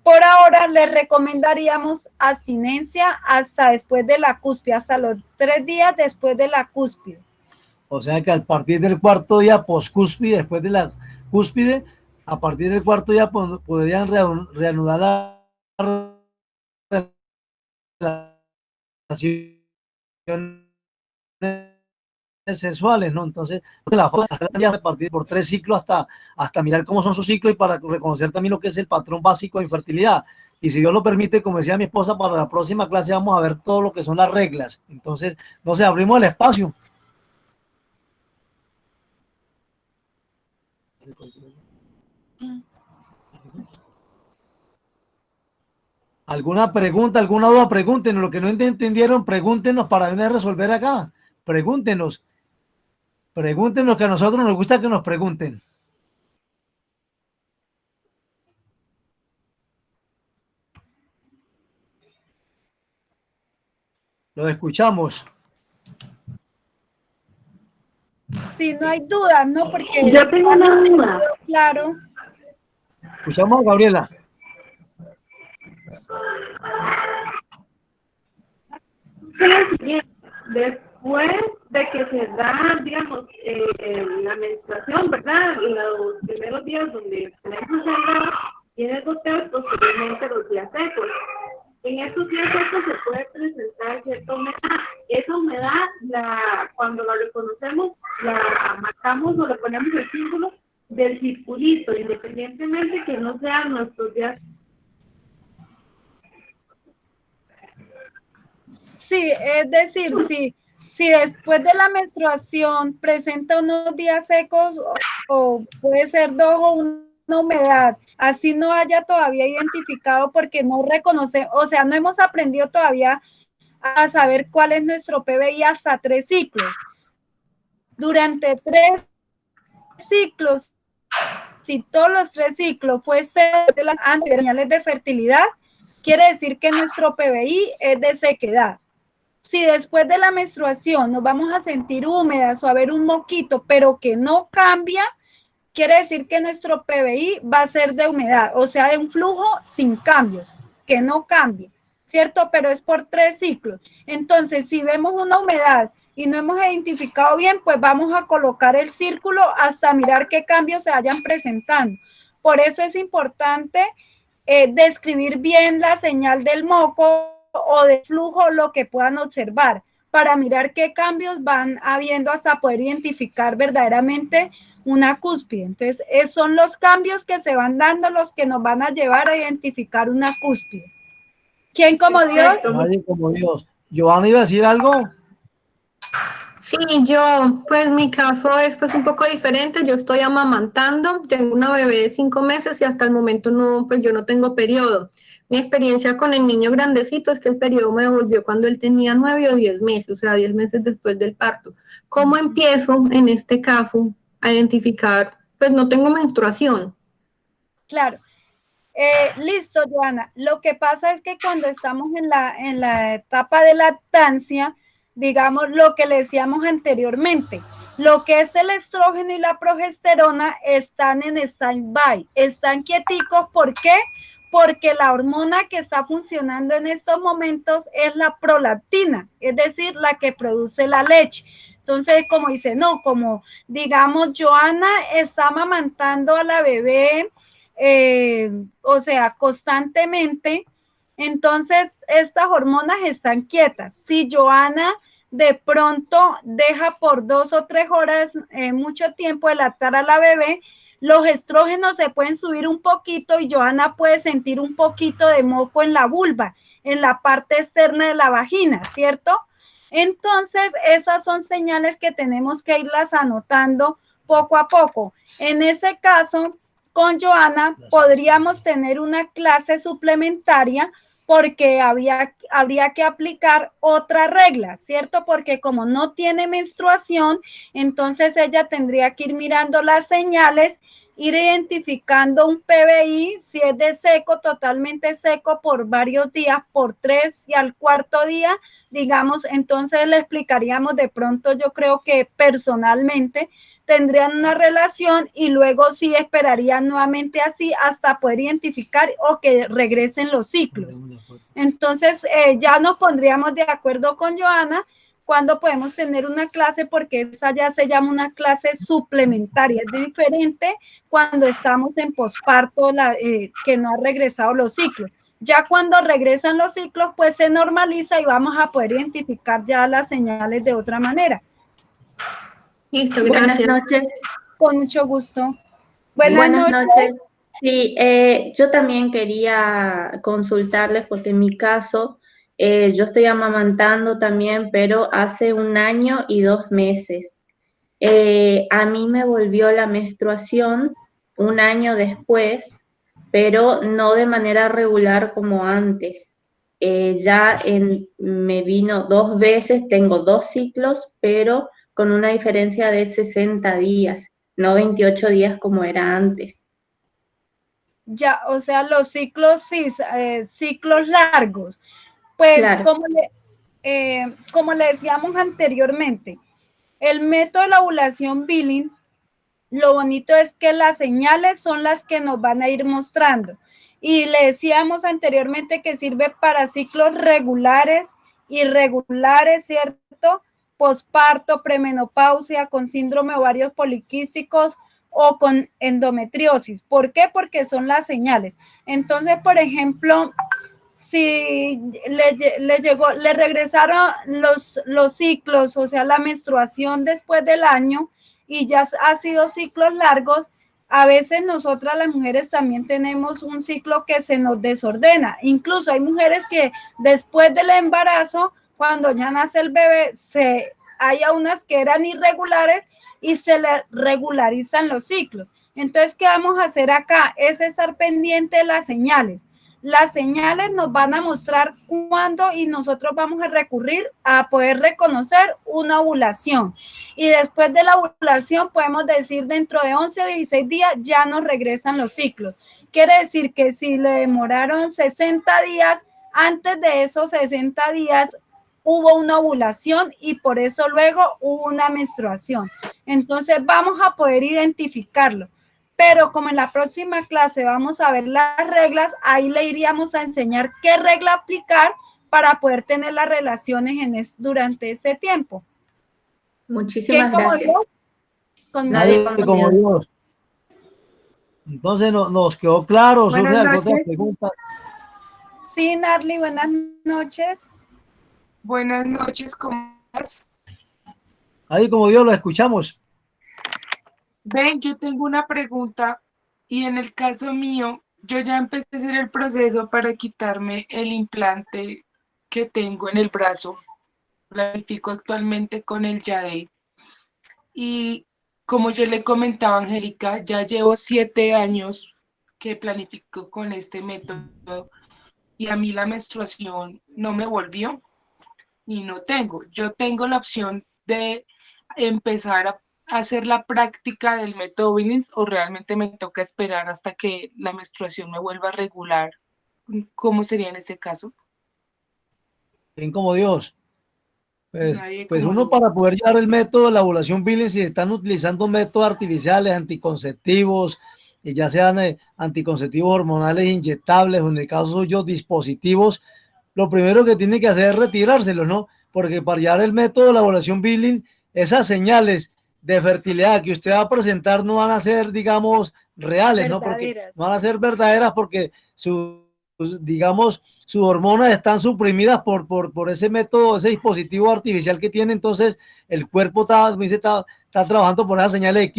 Por ahora les recomendaríamos abstinencia hasta después de la cúspide, hasta los 3 días después de la cúspide. O sea que a partir del cuarto día poscúspide, después de la cúspide, a partir del cuarto día podrían reanudar las relaciones sexuales, ¿no? Entonces, la a partir por 3 ciclos hasta mirar cómo son sus ciclos y para reconocer también lo que es el patrón básico de infertilidad. Y si Dios lo permite, como decía mi esposa, para la próxima clase vamos a ver todo lo que son las reglas. Entonces, no sé, abrimos el espacio. ¿Alguna pregunta, alguna duda? Pregúntenos. Lo que no entendieron, pregúntenos para venir a resolver acá. Pregúntenos. Pregúntenos, que a nosotros nos gusta que nos pregunten. Los escuchamos. Sí, no hay duda, ¿no? Porque Yo tengo una duda. claro. Escuchamos a Gabriela. Después de que se da, digamos, la menstruación, ¿verdad? Los primeros días donde tenemos sangrado, tiene goteos, posteriormente los días secos. En estos días secos se puede presentar cierta humedad. Esa humedad, cuando la reconocemos, la marcamos o le ponemos el símbolo del circulito, independientemente que no sean nuestros días. Sí, es decir, si después de la menstruación presenta unos días secos o puede ser 2 o una humedad, así no haya todavía identificado porque no reconoce, o sea, no hemos aprendido todavía a saber cuál es nuestro PBI hasta 3 ciclos. Durante 3 ciclos, si todos los 3 ciclos fuesen de las señales de fertilidad, quiere decir que nuestro PBI es de sequedad. Si después de la menstruación nos vamos a sentir húmedas o a ver un moquito, pero que no cambia, quiere decir que nuestro PBI va a ser de humedad, o sea, de un flujo sin cambios, que no cambie, ¿cierto? Pero es por 3 ciclos. Entonces, si vemos una humedad y no hemos identificado bien, pues vamos a colocar el círculo hasta mirar qué cambios se vayan presentando. Por eso es importante describir bien la señal del moco o de flujo, lo que puedan observar, para mirar qué cambios van habiendo hasta poder identificar verdaderamente una cúspide. Entonces, son los cambios que se van dando los que nos van a llevar a identificar una cúspide. ¿Quién como Dios? Nadie como Dios. Giovanna, ¿iba a decir algo? Sí, yo, pues mi caso es pues un poco diferente. Yo estoy amamantando, tengo una bebé de 5 meses y hasta el momento no, pues yo no tengo periodo. Mi experiencia con el niño grandecito es que el periodo me volvió cuando él tenía 9 o 10 meses, o sea, 10 meses después del parto. ¿Cómo empiezo en este caso a identificar? Pues no tengo menstruación. Claro. Listo, Joana. Lo que pasa es que cuando estamos en la etapa de lactancia, digamos lo que le decíamos anteriormente, lo que es el estrógeno y la progesterona están en stand-by, están quieticos. ¿Por qué? Porque la hormona que está funcionando en estos momentos es la prolactina, es decir, la que produce la leche. Entonces, como dice, no, como digamos, Joana está amamantando a la bebé, o sea, constantemente, entonces estas hormonas están quietas. Si Joana de pronto deja por 2 o 3 horas mucho tiempo de lactar a la bebé, los estrógenos se pueden subir un poquito y Joana puede sentir un poquito de moco en la vulva, en la parte externa de la vagina, ¿cierto? Entonces, esas son señales que tenemos que irlas anotando poco a poco. En ese caso, con Joana podríamos tener una clase suplementaria porque habría que aplicar otra regla, ¿cierto? Porque como no tiene menstruación, entonces ella tendría que ir mirando las señales, ir identificando un PBI, si es de seco, totalmente seco por varios días, por 3 y al cuarto día, digamos, entonces le explicaríamos de pronto, yo creo que personalmente, tendrían una relación y luego sí esperarían nuevamente así hasta poder identificar o que regresen los ciclos. Entonces ya nos pondríamos de acuerdo con Joana cuando podemos tener una clase, porque esa ya se llama una clase suplementaria. Es diferente cuando estamos en posparto, que no ha regresado los ciclos. Ya cuando regresan los ciclos, pues se normaliza y vamos a poder identificar ya las señales de otra manera. Listo, gracias. Buenas noches. Con mucho gusto. Buenas noches. Sí, yo también quería consultarles porque en mi caso, yo estoy amamantando también, pero hace 1 año y 2 meses. A mí me volvió la menstruación 1 año después, pero no de manera regular como antes. Me vino 2 veces, tengo 2 ciclos, pero con una diferencia de 60 días, no 28 días como era antes. Ya, o sea, los ciclos, sí, ciclos largos. Pues claro. como le decíamos anteriormente, el método de la ovulación Billing, lo bonito es que las señales son las que nos van a ir mostrando. Y le decíamos anteriormente que sirve para ciclos regulares, irregulares, ¿cierto? Posparto, premenopausia, con síndrome de ovarios poliquísticos o con endometriosis. ¿Por qué? Porque son las señales. Entonces, por ejemplo, si le regresaron los ciclos, o sea, la menstruación después del año y ya ha sido ciclos largos, a veces nosotras las mujeres también tenemos un ciclo que se nos desordena. Incluso hay mujeres que después del embarazo, cuando ya nace el bebé, hay unas que eran irregulares y se le regularizan los ciclos. Entonces, ¿qué vamos a hacer acá? Es estar pendiente de las señales. Las señales nos van a mostrar cuándo y nosotros vamos a recurrir a poder reconocer una ovulación. Y después de la ovulación podemos decir dentro de 11 o 16 días ya nos regresan los ciclos. Quiere decir que si le demoraron 60 días, antes de esos 60 días hubo una ovulación y por eso luego hubo una menstruación. Entonces vamos a poder identificarlo. Pero como en la próxima clase vamos a ver las reglas, ahí le iríamos a enseñar qué regla aplicar para poder tener las relaciones durante este tiempo. Muchísimas ¿Quién como gracias. Dios? Con Nadie mucho Nadie como como Dios. Dios. Entonces nos quedó claro, surge Buenas alguna otra noches. pregunta. Sí, Narly, buenas noches. Buenas noches, ¿cómo estás? Nadie como Dios, lo escuchamos. Ven, yo tengo una pregunta y en el caso mío, yo ya empecé a hacer el proceso para quitarme el implante que tengo en el brazo. Planifico actualmente con el YADE. Y como yo le comentaba a Angélica, ya llevo 7 años que planifico con este método y a mí la menstruación no me volvió y no tengo. Yo tengo la opción de empezar a hacer la práctica del método Billings o realmente me toca esperar hasta que la menstruación me vuelva regular. ¿Cómo sería en ese caso? Bien como Dios. Nadie Pues como uno Dios. para poder llevar el método de la ovulación Billings, si están utilizando métodos artificiales, anticonceptivos, y ya sean anticonceptivos hormonales inyectables o en el caso suyo dispositivos, lo primero que tiene que hacer es retirárselos, ¿no? Porque para llevar el método de la ovulación Billings, esas señales de fertilidad que usted va a presentar no van a ser, digamos, reales, ¿no? Porque Verdaderas. no van a ser verdaderas porque digamos, sus hormonas están suprimidas por ese método, ese dispositivo artificial que tiene. Entonces el cuerpo está trabajando por esas señales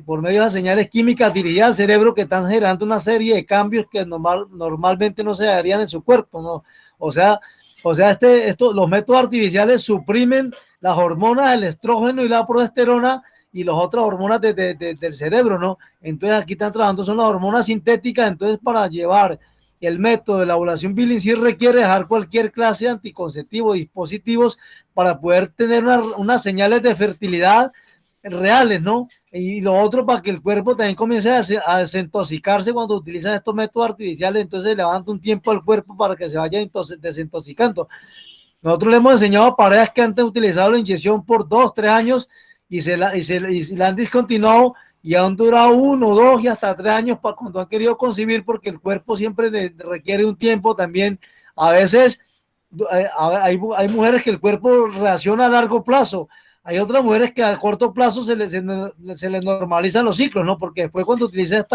por medio de esas señales químicas dirigidas al cerebro que están generando una serie de cambios que normalmente no se darían en su cuerpo, ¿no? Los métodos artificiales suprimen las hormonas, el estrógeno y la progesterona y las otras hormonas del cerebro, ¿no? Entonces aquí están trabajando, son las hormonas sintéticas. Entonces para llevar el método de la ovulación Billings sí requiere dejar cualquier clase de anticonceptivo, dispositivos para poder tener unas señales de fertilidad reales, ¿no? Y lo otro para que el cuerpo también comience a desintoxicarse cuando utilizan estos métodos artificiales. Entonces levanta un tiempo al cuerpo para que se vaya desintoxicando. Nosotros le hemos enseñado a parejas que han utilizado la inyección por 2, 3 años y se la han discontinuado y han durado 1, 2 y hasta 3 años para cuando han querido concebir, porque el cuerpo siempre requiere un tiempo también. A veces hay mujeres que el cuerpo reacciona a largo plazo. Hay otras mujeres que a corto plazo se les normalizan los ciclos, ¿no? Porque después cuando utiliza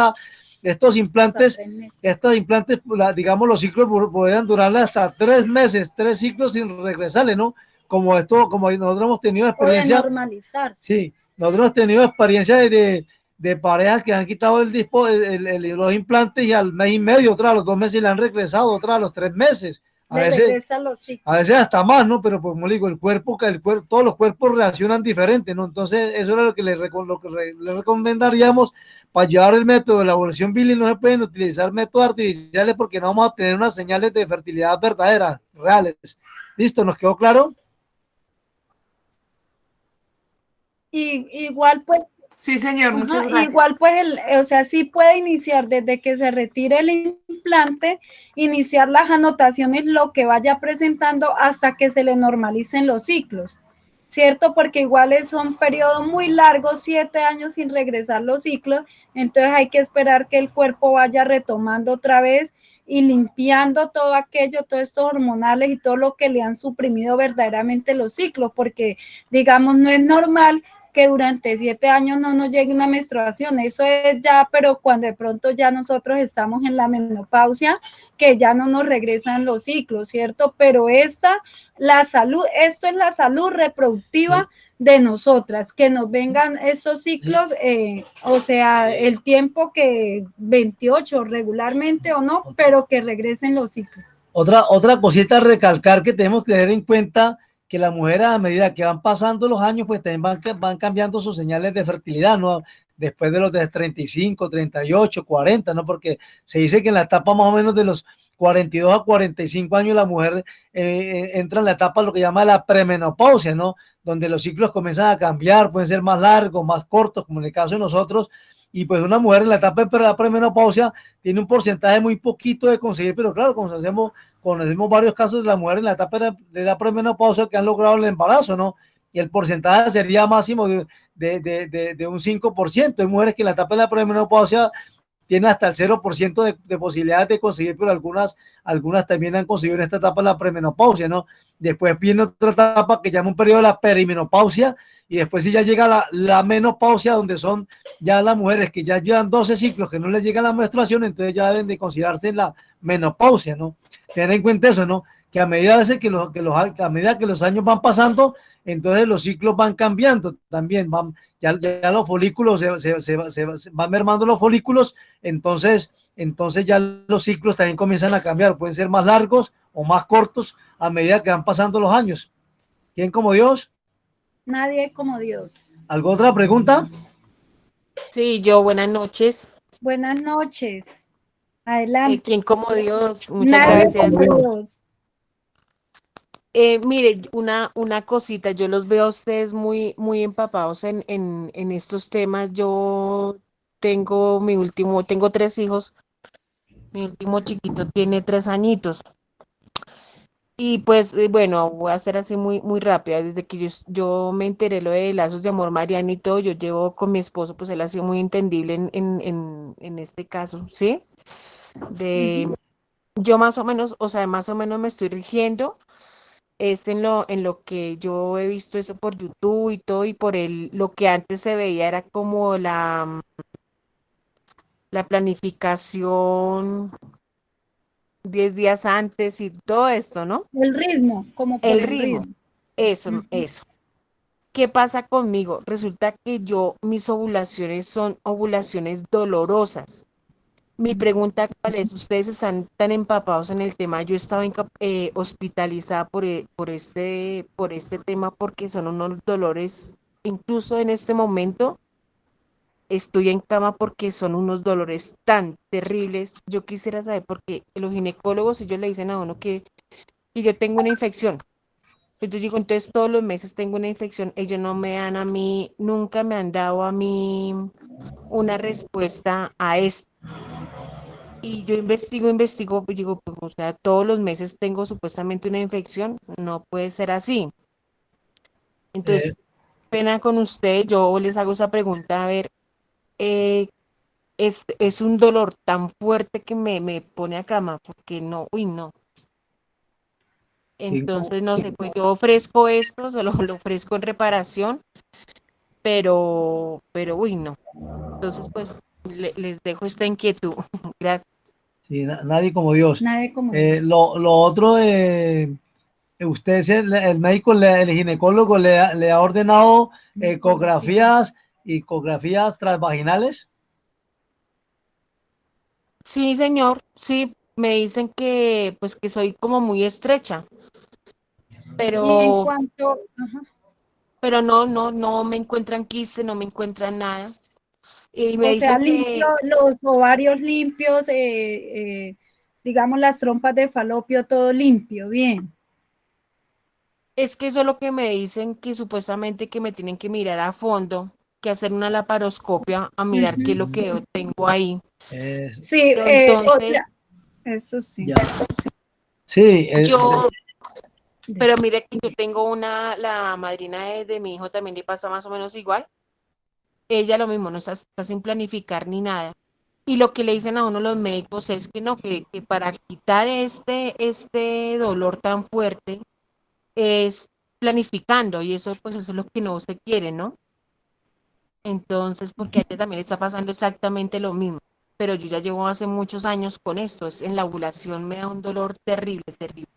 estos implantes, digamos, los ciclos podrían durarle hasta 3 meses, 3 ciclos sin regresarle, ¿no? Como nosotros hemos tenido O de experiencia. normalizar. Sí, nosotros hemos tenido experiencia de parejas que han quitado los implantes y al mes y medio, otras a los 2 meses le han regresado, otras a los 3 meses. Regresa los ciclos. A veces hasta más, ¿no? Pero pues, como le digo, todos los cuerpos reaccionan diferente, ¿no? Entonces, eso era lo que le recomendaríamos para llevar el método de la ovulación Billings. No se pueden utilizar métodos artificiales porque no vamos a tener unas señales de fertilidad verdaderas, reales. ¿Listo? ¿Nos quedó claro? Y igual pues, Sí, señor, muchas gracias. igual pues, o sea, sí puede iniciar desde que se retire el implante, iniciar las anotaciones, lo que vaya presentando hasta que se le normalicen los ciclos, ¿cierto? Porque igual son periodos muy largos, 7 años sin regresar los ciclos, entonces hay que esperar que el cuerpo vaya retomando otra vez y limpiando todo aquello, todos estos hormonales y todo lo que le han suprimido verdaderamente los ciclos, porque digamos no es normal que durante 7 años no nos llegue una menstruación, eso es ya, pero cuando de pronto ya nosotros estamos en la menopausia, que ya no nos regresan los ciclos, ¿cierto? Pero esto es la salud reproductiva de nosotras, que nos vengan estos ciclos, o sea, el tiempo que 28 regularmente o no, pero que regresen los ciclos. Otra cosita a recalcar que tenemos que tener en cuenta, que las mujeres a medida que van pasando los años, pues también van cambiando sus señales de fertilidad, ¿no? Después de los de 35, 38, 40, ¿no? Porque se dice que en la etapa más o menos de los 42 a 45 años la mujer entra en la etapa lo que llama la premenopausia, ¿no? Donde los ciclos comienzan a cambiar, pueden ser más largos, más cortos, como en el caso de nosotros. Y pues una mujer en la etapa de la premenopausia tiene un porcentaje muy poquito de conseguir, pero claro, conocemos varios casos de la mujer en la etapa de la premenopausia que han logrado el embarazo, ¿no? Y el porcentaje sería máximo de un 5%. Hay mujeres que en la etapa de la premenopausia tiene hasta el 0% de posibilidades de conseguir, pero algunas también han conseguido en esta etapa la premenopausia, ¿no? Después viene otra etapa que llama un periodo de la perimenopausia, y después si ya llega la menopausia, donde son ya las mujeres que ya llevan 12 ciclos que no les llega la menstruación, entonces ya deben de considerarse en la menopausia, ¿no? Tener en cuenta eso, ¿no? Que a medida a medida que los años van pasando, entonces los ciclos van cambiando también, ya los folículos se van mermando los folículos, entonces ya los ciclos también comienzan a cambiar, pueden ser más largos o más cortos a medida que van pasando los años. ¿Quién como Dios? Nadie como Dios. ¿Alguna otra pregunta? Sí, yo, buenas noches. Buenas noches. Adelante. ¿Quién como Dios? Muchas Nadie gracias. como Dios. Mire, una cosita, yo los veo a ustedes muy, muy empapados en estos temas. Yo tengo tengo 3 hijos, mi último chiquito tiene 3 añitos. Y pues, bueno, voy a ser así muy, muy rápida. Desde que yo me enteré lo de Lazos de Amor Mariano y todo, yo llevo con mi esposo, pues él ha sido muy entendible en este caso, ¿sí? Yo más o menos, o sea, más o menos me estoy rigiendo. Es en lo que yo he visto eso por YouTube y todo, y por lo que antes se veía era como la planificación 10 días antes y todo esto, ¿no? El ritmo, como por El el ritmo, ritmo. eso, eso. ¿Qué pasa conmigo? Resulta que mis ovulaciones son ovulaciones dolorosas. Mi pregunta, ¿cuál es? Ustedes están tan empapados en el tema. Yo estaba hospitalizada por este tema porque son unos dolores, incluso en este momento estoy en cama porque son unos dolores tan terribles. Yo quisiera saber por qué los ginecólogos, ellos le dicen a uno que yo tengo una infección. Entonces digo, entonces todos los meses tengo una infección. Ellos no me dan a mí, nunca me han dado a mí una respuesta a esto. Y yo investigo, pues digo, pues, o sea, todos los meses tengo supuestamente una infección, no puede ser así. Entonces, pena con usted, yo les hago esa pregunta, a ver, eh, es un dolor tan fuerte que me pone a cama, porque no, uy, no. Entonces, no sé, pues yo ofrezco esto, se lo ofrezco en reparación, pero, uy, no. Entonces, pues, les dejo esta inquietud. Gracias. Sí, nadie como Dios. Nadie como Dios. Lo otro, usted, el médico, el ginecólogo le ha ordenado ecografías transvaginales. Sí, señor, sí, me dicen que, pues, que soy como muy estrecha, Y en pero, cuanto, ajá, pero no me encuentran quiste, no me encuentran nada. Y me o sea, dicen limpio, que los ovarios limpios, digamos las trompas de falopio, todo limpio, bien. es que eso es lo que me dicen, que supuestamente que me tienen que mirar a fondo, que hacer una laparoscopia a mirar qué es lo que yo tengo ahí. Sí, Pero o entonces, sea, eso sí. Ya. Sí, pero mire que yo tengo la madrina de mi hijo también le pasa más o menos igual. Ella lo mismo, no está sin planificar ni nada. Y lo que le dicen a uno los médicos es que no, que para quitar este dolor tan fuerte es planificando, y eso pues eso es lo que no se quiere, ¿no? Entonces, porque a ella también le está pasando exactamente lo mismo. Pero yo ya llevo hace muchos años con esto, en la ovulación me da un dolor terrible, terrible.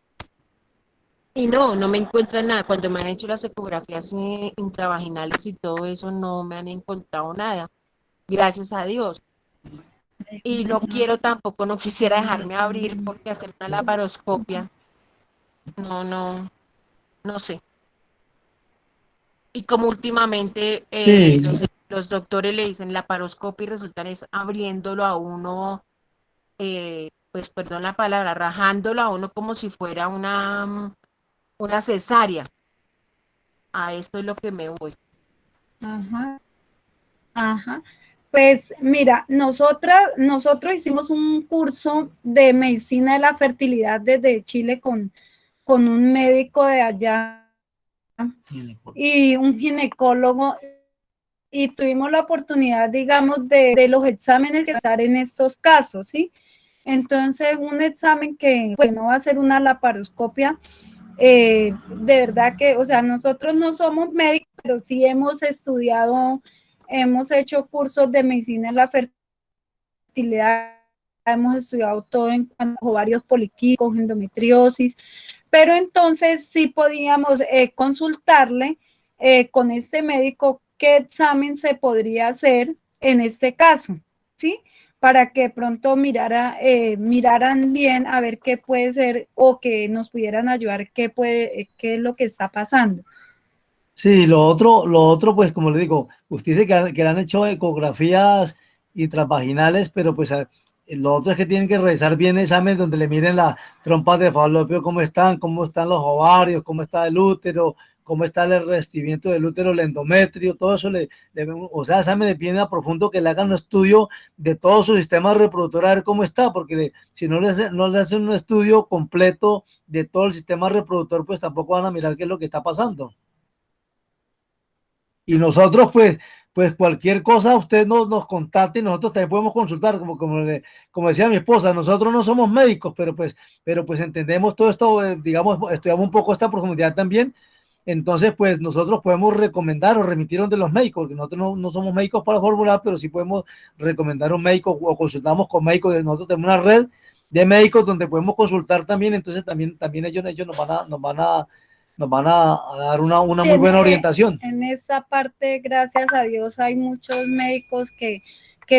Y no me encuentran nada. Cuando me han hecho las ecografías intravaginales y todo eso, no me han encontrado nada. Gracias a Dios. Y no quisiera dejarme abrir porque hacer una laparoscopia, no sé. Y como últimamente sí, los doctores le dicen laparoscopia y resultan es abriéndolo a uno, pues perdón la palabra, rajándolo a uno como si fuera una cesárea. A esto es lo que me voy. Ajá, ajá. Pues mira, nosotros hicimos un curso de medicina de la fertilidad desde Chile con un médico de allá y un ginecólogo, y tuvimos la oportunidad, digamos, de los exámenes que estar en estos casos, ¿sí? Entonces, un examen que pues, no va a ser una laparoscopia, de verdad que, o sea, nosotros no somos médicos, pero sí hemos estudiado, hemos hecho cursos de medicina en la fertilidad, hemos estudiado todo en cuanto a ovarios poliquísticos, endometriosis, pero entonces sí podíamos consultarle con este médico qué examen se podría hacer en este caso, ¿sí? Para que pronto miraran bien a ver qué puede ser o que nos pudieran ayudar qué es lo que está pasando. Sí, lo otro, pues como le digo, usted dice que le han hecho ecografías intravaginales, pero pues lo otro es que tienen que realizar bien exámenes donde le miren la trompa de falopio, cómo están los ovarios, cómo está el útero, cómo está el revestimiento del útero, el endometrio, todo eso o sea, exámenes bien a profundo que le hagan un estudio de todo su sistema reproductor a ver cómo está, porque si no le hacen un estudio completo de todo el sistema reproductor, pues tampoco van a mirar qué es lo que está pasando. Y nosotros, pues cualquier cosa, usted nos contacte y nosotros también podemos consultar, como decía mi esposa, nosotros no somos médicos, pero pues entendemos todo esto, digamos, estudiamos un poco esta profundidad también, entonces pues nosotros podemos recomendar o remitir donde los médicos, porque nosotros no somos médicos para formular, pero sí podemos recomendar a un médico o consultamos con médicos, nosotros tenemos una red de médicos donde podemos consultar también, entonces también ellos nos van a dar una Sí, muy buena orientación. En esta parte, gracias a Dios, hay muchos médicos que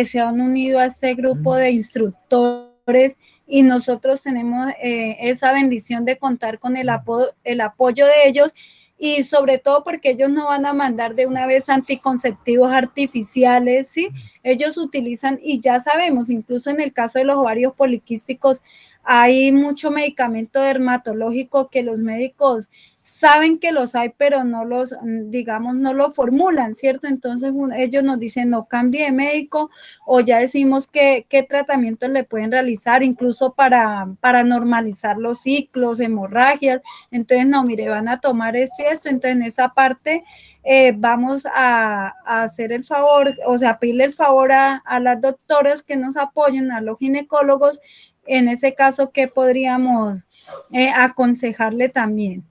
se han unido a este grupo de instructores y nosotros tenemos esa bendición de contar con el apoyo de ellos y sobre todo porque ellos no van a mandar de una vez anticonceptivos artificiales, ¿sí? Ellos utilizan, y ya sabemos, incluso en el caso de los ovarios poliquísticos, hay mucho medicamento dermatológico que los médicos saben que los hay, pero no los, digamos, no lo formulan, ¿cierto? Entonces ellos nos dicen, no cambie de médico, o ya decimos qué tratamientos le pueden realizar, incluso para normalizar los ciclos, hemorragias. Entonces, no, mire, van a tomar esto y esto. Entonces, en esa parte vamos a hacer el favor, o sea, pedirle el favor a las doctoras que nos apoyen, a los ginecólogos, en ese caso, ¿qué podríamos aconsejarle también?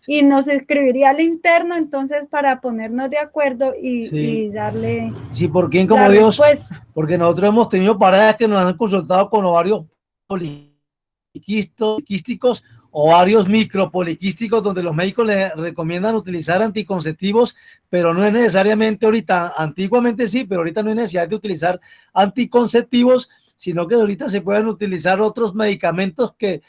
Y nos escribiría al interno, entonces, para ponernos de acuerdo y darle sí, ¿por quién como Dios? Respuesta. Porque nosotros hemos tenido parejas que nos han consultado con ovarios poliquísticos, ovarios micropoliquísticos, donde los médicos le recomiendan utilizar anticonceptivos, pero no es necesariamente ahorita, antiguamente sí, pero ahorita no hay necesidad de utilizar anticonceptivos, sino que ahorita se pueden utilizar otros medicamentos que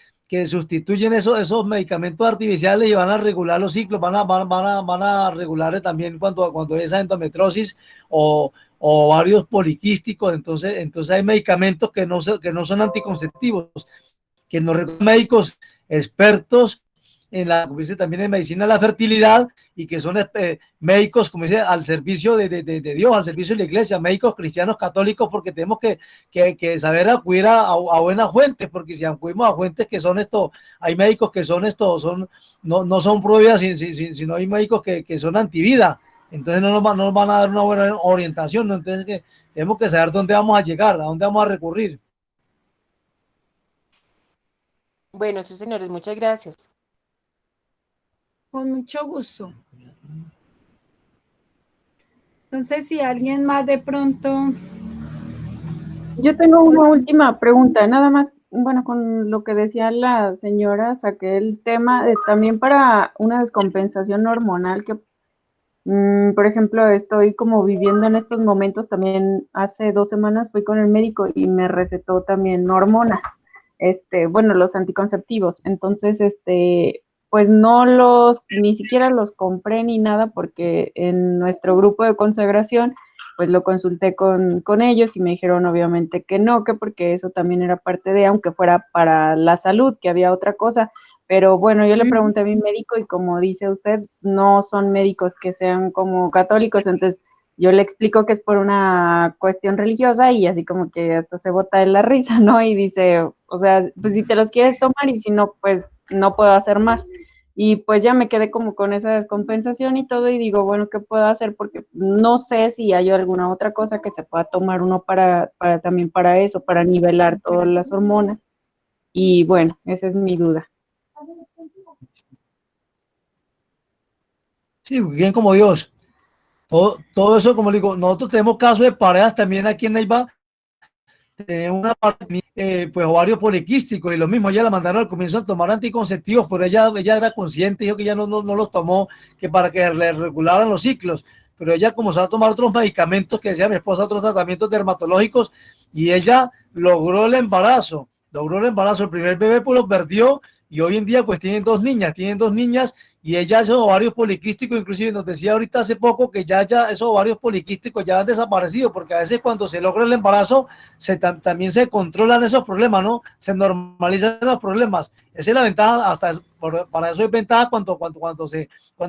sustituyen esos medicamentos artificiales y van a regular los ciclos, van a regular también cuando esa endometriosis o ovarios poliquísticos, entonces hay medicamentos que no son anticonceptivos, que nos recomiendan médicos expertos como dice también en medicina de la fertilidad, y que son médicos, como dice, al servicio de Dios, al servicio de la iglesia, médicos cristianos católicos, porque tenemos que saber acudir a buenas fuentes, porque si acudimos a fuentes que son hay médicos que no son pruebas, sino hay médicos que son antivida, entonces no nos van a dar una buena orientación, ¿no? Entonces tenemos que saber dónde vamos a llegar, a dónde vamos a recurrir. Bueno, sí, señores, muchas gracias. Con mucho gusto. Entonces, si alguien más de pronto... Yo tengo una última pregunta, nada más, bueno, con lo que decía la señora, saqué el tema de también para una descompensación hormonal que, por ejemplo, estoy como viviendo en estos momentos, también hace 2 semanas fui con el médico y me recetó también hormonas, bueno, los anticonceptivos, entonces, pues ni siquiera los compré ni nada porque en nuestro grupo de consagración, pues lo consulté con ellos y me dijeron obviamente que no, que porque eso también era parte de, aunque fuera para la salud, que había otra cosa, pero bueno, yo le pregunté a mi médico y como dice usted, no son médicos que sean como católicos, entonces yo le explico que es por una cuestión religiosa y así como que hasta se bota de la risa, ¿no? Y dice, o sea, pues si te los quieres tomar y si no, pues no puedo hacer más. Y pues ya me quedé como con esa descompensación y todo y digo, bueno, ¿qué puedo hacer? Porque no sé si hay alguna otra cosa que se pueda tomar uno para también para eso, para nivelar todas las hormonas. Y bueno, esa es mi duda. Sí, bien como Dios. Todo eso, como digo, nosotros tenemos casos de parejas también aquí en Neiva, una parte, pues ovario poliquístico y lo mismo, ella la mandaron al comienzo a tomar anticonceptivos, pero ella era consciente, dijo que ya no los tomó, que para que le regularan los ciclos, pero ella comenzó a tomar otros medicamentos que decía mi esposa, otros tratamientos dermatológicos y ella logró el embarazo, el primer bebé pues lo perdió y hoy en día pues tienen dos niñas y ella esos ovarios poliquísticos, inclusive nos decía ahorita hace poco que ya esos ovarios poliquísticos ya han desaparecido, porque a veces cuando se logra el embarazo también se controlan esos problemas, ¿no? Se normalizan los problemas. Esa es la ventaja, para eso es ventaja cuando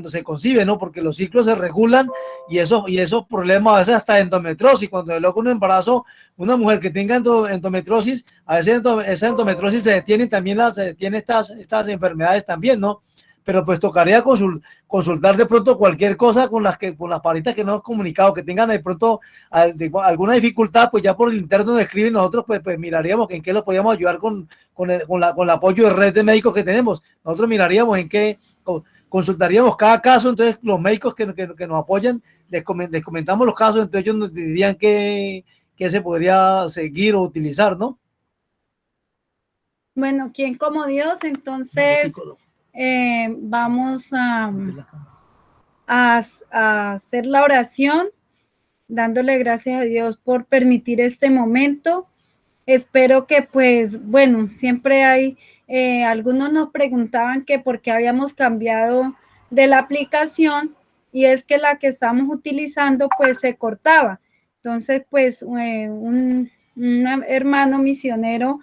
se concibe, ¿no? Porque los ciclos se regulan y esos problemas a veces hasta endometriosis, cuando se logra un embarazo, una mujer que tenga endometriosis, a veces esa endometriosis se detiene y también se detiene estas enfermedades también, ¿no? Pero pues tocaría consultar de pronto cualquier cosa con las paritas que nos hemos comunicado, que tengan de pronto alguna dificultad, pues ya por el interno nos escriben, nosotros pues miraríamos en qué lo podíamos ayudar con el apoyo de red de médicos que tenemos. Nosotros miraríamos en qué, consultaríamos cada caso, entonces los médicos que nos apoyan, les comentamos los casos, entonces ellos nos dirían qué se podría seguir o utilizar, ¿no? Bueno, ¿quién como Dios? Entonces vamos a hacer la oración, dándole gracias a Dios por permitir este momento. Espero que pues, bueno, siempre hay, algunos nos preguntaban que por qué habíamos cambiado de la aplicación y es que la que estamos utilizando pues se cortaba. Entonces pues un hermano misionero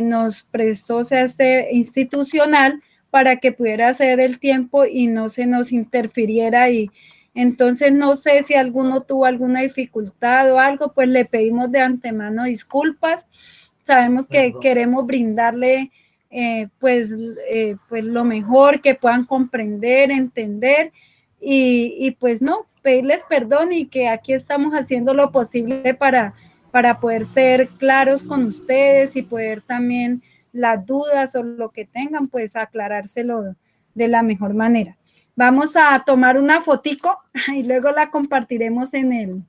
nos prestó, o sea, este institucional para que pudiera hacer el tiempo y no se nos interfiriera y entonces no sé si alguno tuvo alguna dificultad o algo, pues le pedimos de antemano disculpas. Sabemos que queremos brindarle pues lo mejor que puedan comprender, entender y pues no, pedirles perdón y que aquí estamos haciendo lo posible para poder ser claros con ustedes y poder también las dudas o lo que tengan, pues aclarárselo de la mejor manera. Vamos a tomar una fotico y luego la compartiremos en el...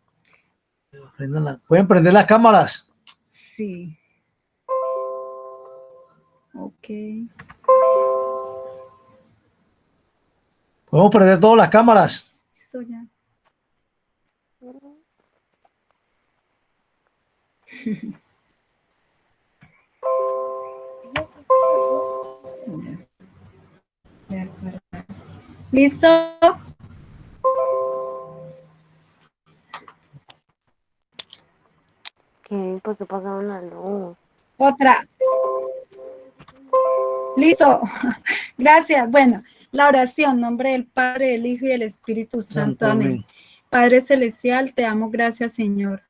¿Pueden prender las cámaras? Sí. Ok. Podemos prender todas las cámaras. Listo ya. ¿Listo? ¿Qué? ¿Por qué pagaron la luz? Otra. Listo. Gracias. Bueno, la oración, en nombre del Padre, del Hijo y del Espíritu Santo. Amén. Padre Celestial, te amo, gracias, Señor.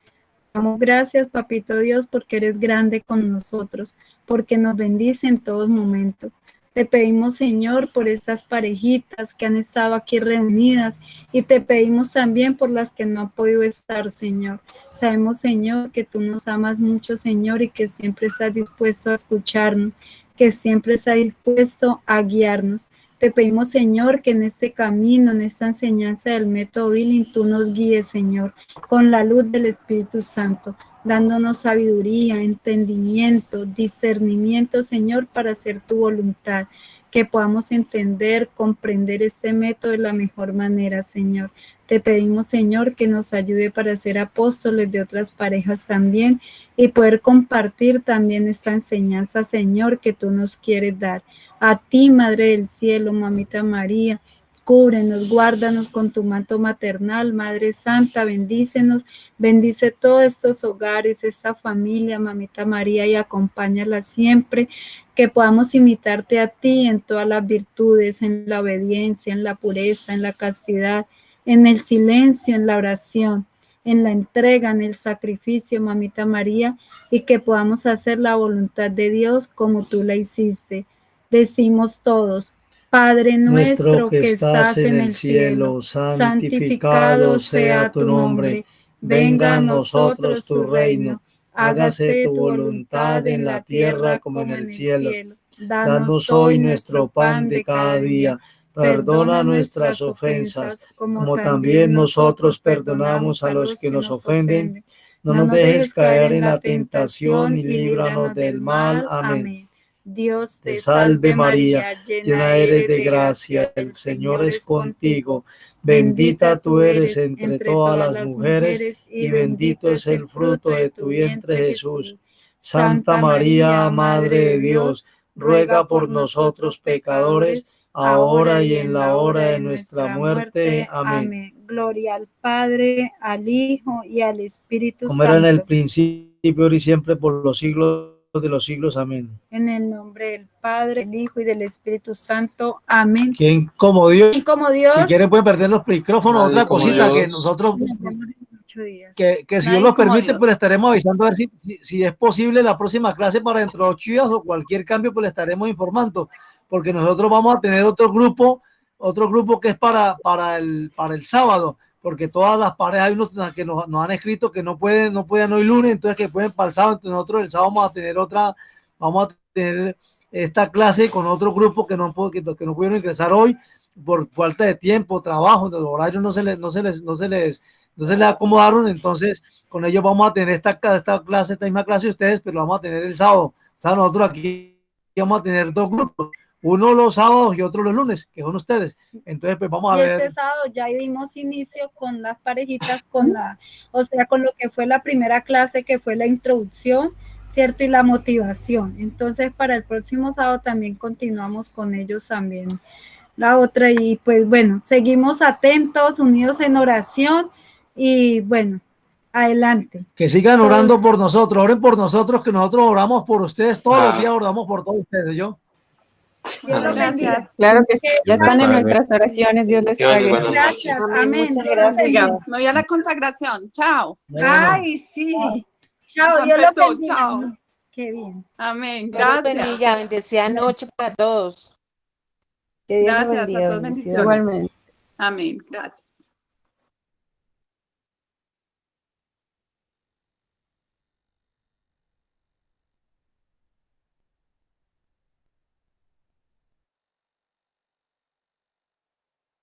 Te damos gracias, Papito Dios, porque eres grande con nosotros, porque nos bendice en todos momentos. Te pedimos, Señor, por estas parejitas que han estado aquí reunidas y te pedimos también por las que no han podido estar, Señor. Sabemos, Señor, que tú nos amas mucho, Señor, y que siempre estás dispuesto a escucharnos, que siempre estás dispuesto a guiarnos. Te pedimos, Señor, que en este camino, en esta enseñanza del método Billing, tú nos guíes, Señor, con la luz del Espíritu Santo, dándonos sabiduría, entendimiento, discernimiento, Señor, para hacer tu voluntad, que podamos entender, comprender este método de la mejor manera, Señor. Te pedimos, Señor, que nos ayude para ser apóstoles de otras parejas también y poder compartir también esta enseñanza, Señor, que tú nos quieres dar. A ti, Madre del Cielo, Mamita María, cúbrenos, guárdanos con tu manto maternal, Madre Santa, bendícenos, bendice todos estos hogares, esta familia, Mamita María, y acompáñala siempre, que podamos imitarte a ti en todas las virtudes, en la obediencia, en la pureza, en la castidad, en el silencio, en la oración, en la entrega, en el sacrificio, Mamita María, y que podamos hacer la voluntad de Dios como tú la hiciste. Decimos todos, Padre nuestro nuestro que que estás en el cielo, santificado sea tu nombre. Venga a nosotros tu reino. Hágase tu voluntad en la tierra como en el cielo. Danos hoy nuestro pan de cada día. Perdona nuestras ofensas, como también nosotros perdonamos a los que nos ofenden. No nos dejes caer en la tentación y líbranos del mal. Amén. Dios Te salve María, llena eres de gracia, el Señor es contigo. Bendita tú eres entre todas las mujeres y bendito es el fruto de tu vientre Jesús. Santa María, Madre de Dios, ruega por nosotros pecadores, ahora y en la hora de nuestra muerte. Amén. Gloria al Padre, al Hijo y al Espíritu Como era en el Santo. principio, ahora y siempre, por los siglos de los siglos. Amén. En el nombre del Padre, del Hijo y del Espíritu Santo. Amén. ¿Quién como Dios? Y como Dios, Si quieren pueden perder los micrófonos. Nadie Otra como cosita que Dios. nosotros, nos vemos en 8 días. que si Dios nos permite, pues le estaremos avisando a ver si es posible la próxima clase para dentro de 8 días o cualquier cambio, pues le estaremos informando, porque nosotros vamos a tener otro grupo que es para el sábado, porque todas las parejas, hay unos que nos han escrito que no pueden hoy lunes, entonces que pueden para el sábado. Entonces nosotros el sábado vamos a tener esta clase con otro grupo que no pudieron ingresar hoy por falta de tiempo, trabajo, los horarios no se les acomodaron. Entonces con ellos vamos a tener esta misma clase de ustedes, pero vamos a tener el sábado. O sea, nosotros aquí vamos a tener 2 grupos, uno los sábados y otro los lunes, que son ustedes. Entonces pues vamos a ver. Este sábado ya dimos inicio con las parejitas, con lo que fue la primera clase, que fue la introducción, ¿cierto? Y la motivación. Entonces para el próximo sábado también continuamos con ellos también la otra. Y pues bueno, seguimos atentos, unidos en oración y bueno, adelante. Que sigan orando por nosotros, oren por nosotros, que nosotros oramos por ustedes, todos los días oramos por todos ustedes. Dios los bendiga. Claro que sí, ya están en Padre. nuestras oraciones, Dios les pague. Gracias, amén. Muchas Dios los bendiga. gracias. Me voy a la consagración. Chao. Ay, sí. Chao, Ya Dios los empezó, bendiga. chao. Qué bien. Amén. Dios los Gracias. bendiga, bendecida noche para todos. Que Dios los Gracias bendiga, a todos. bendiciones. Bendiciones. Igualmente. Amén. Gracias.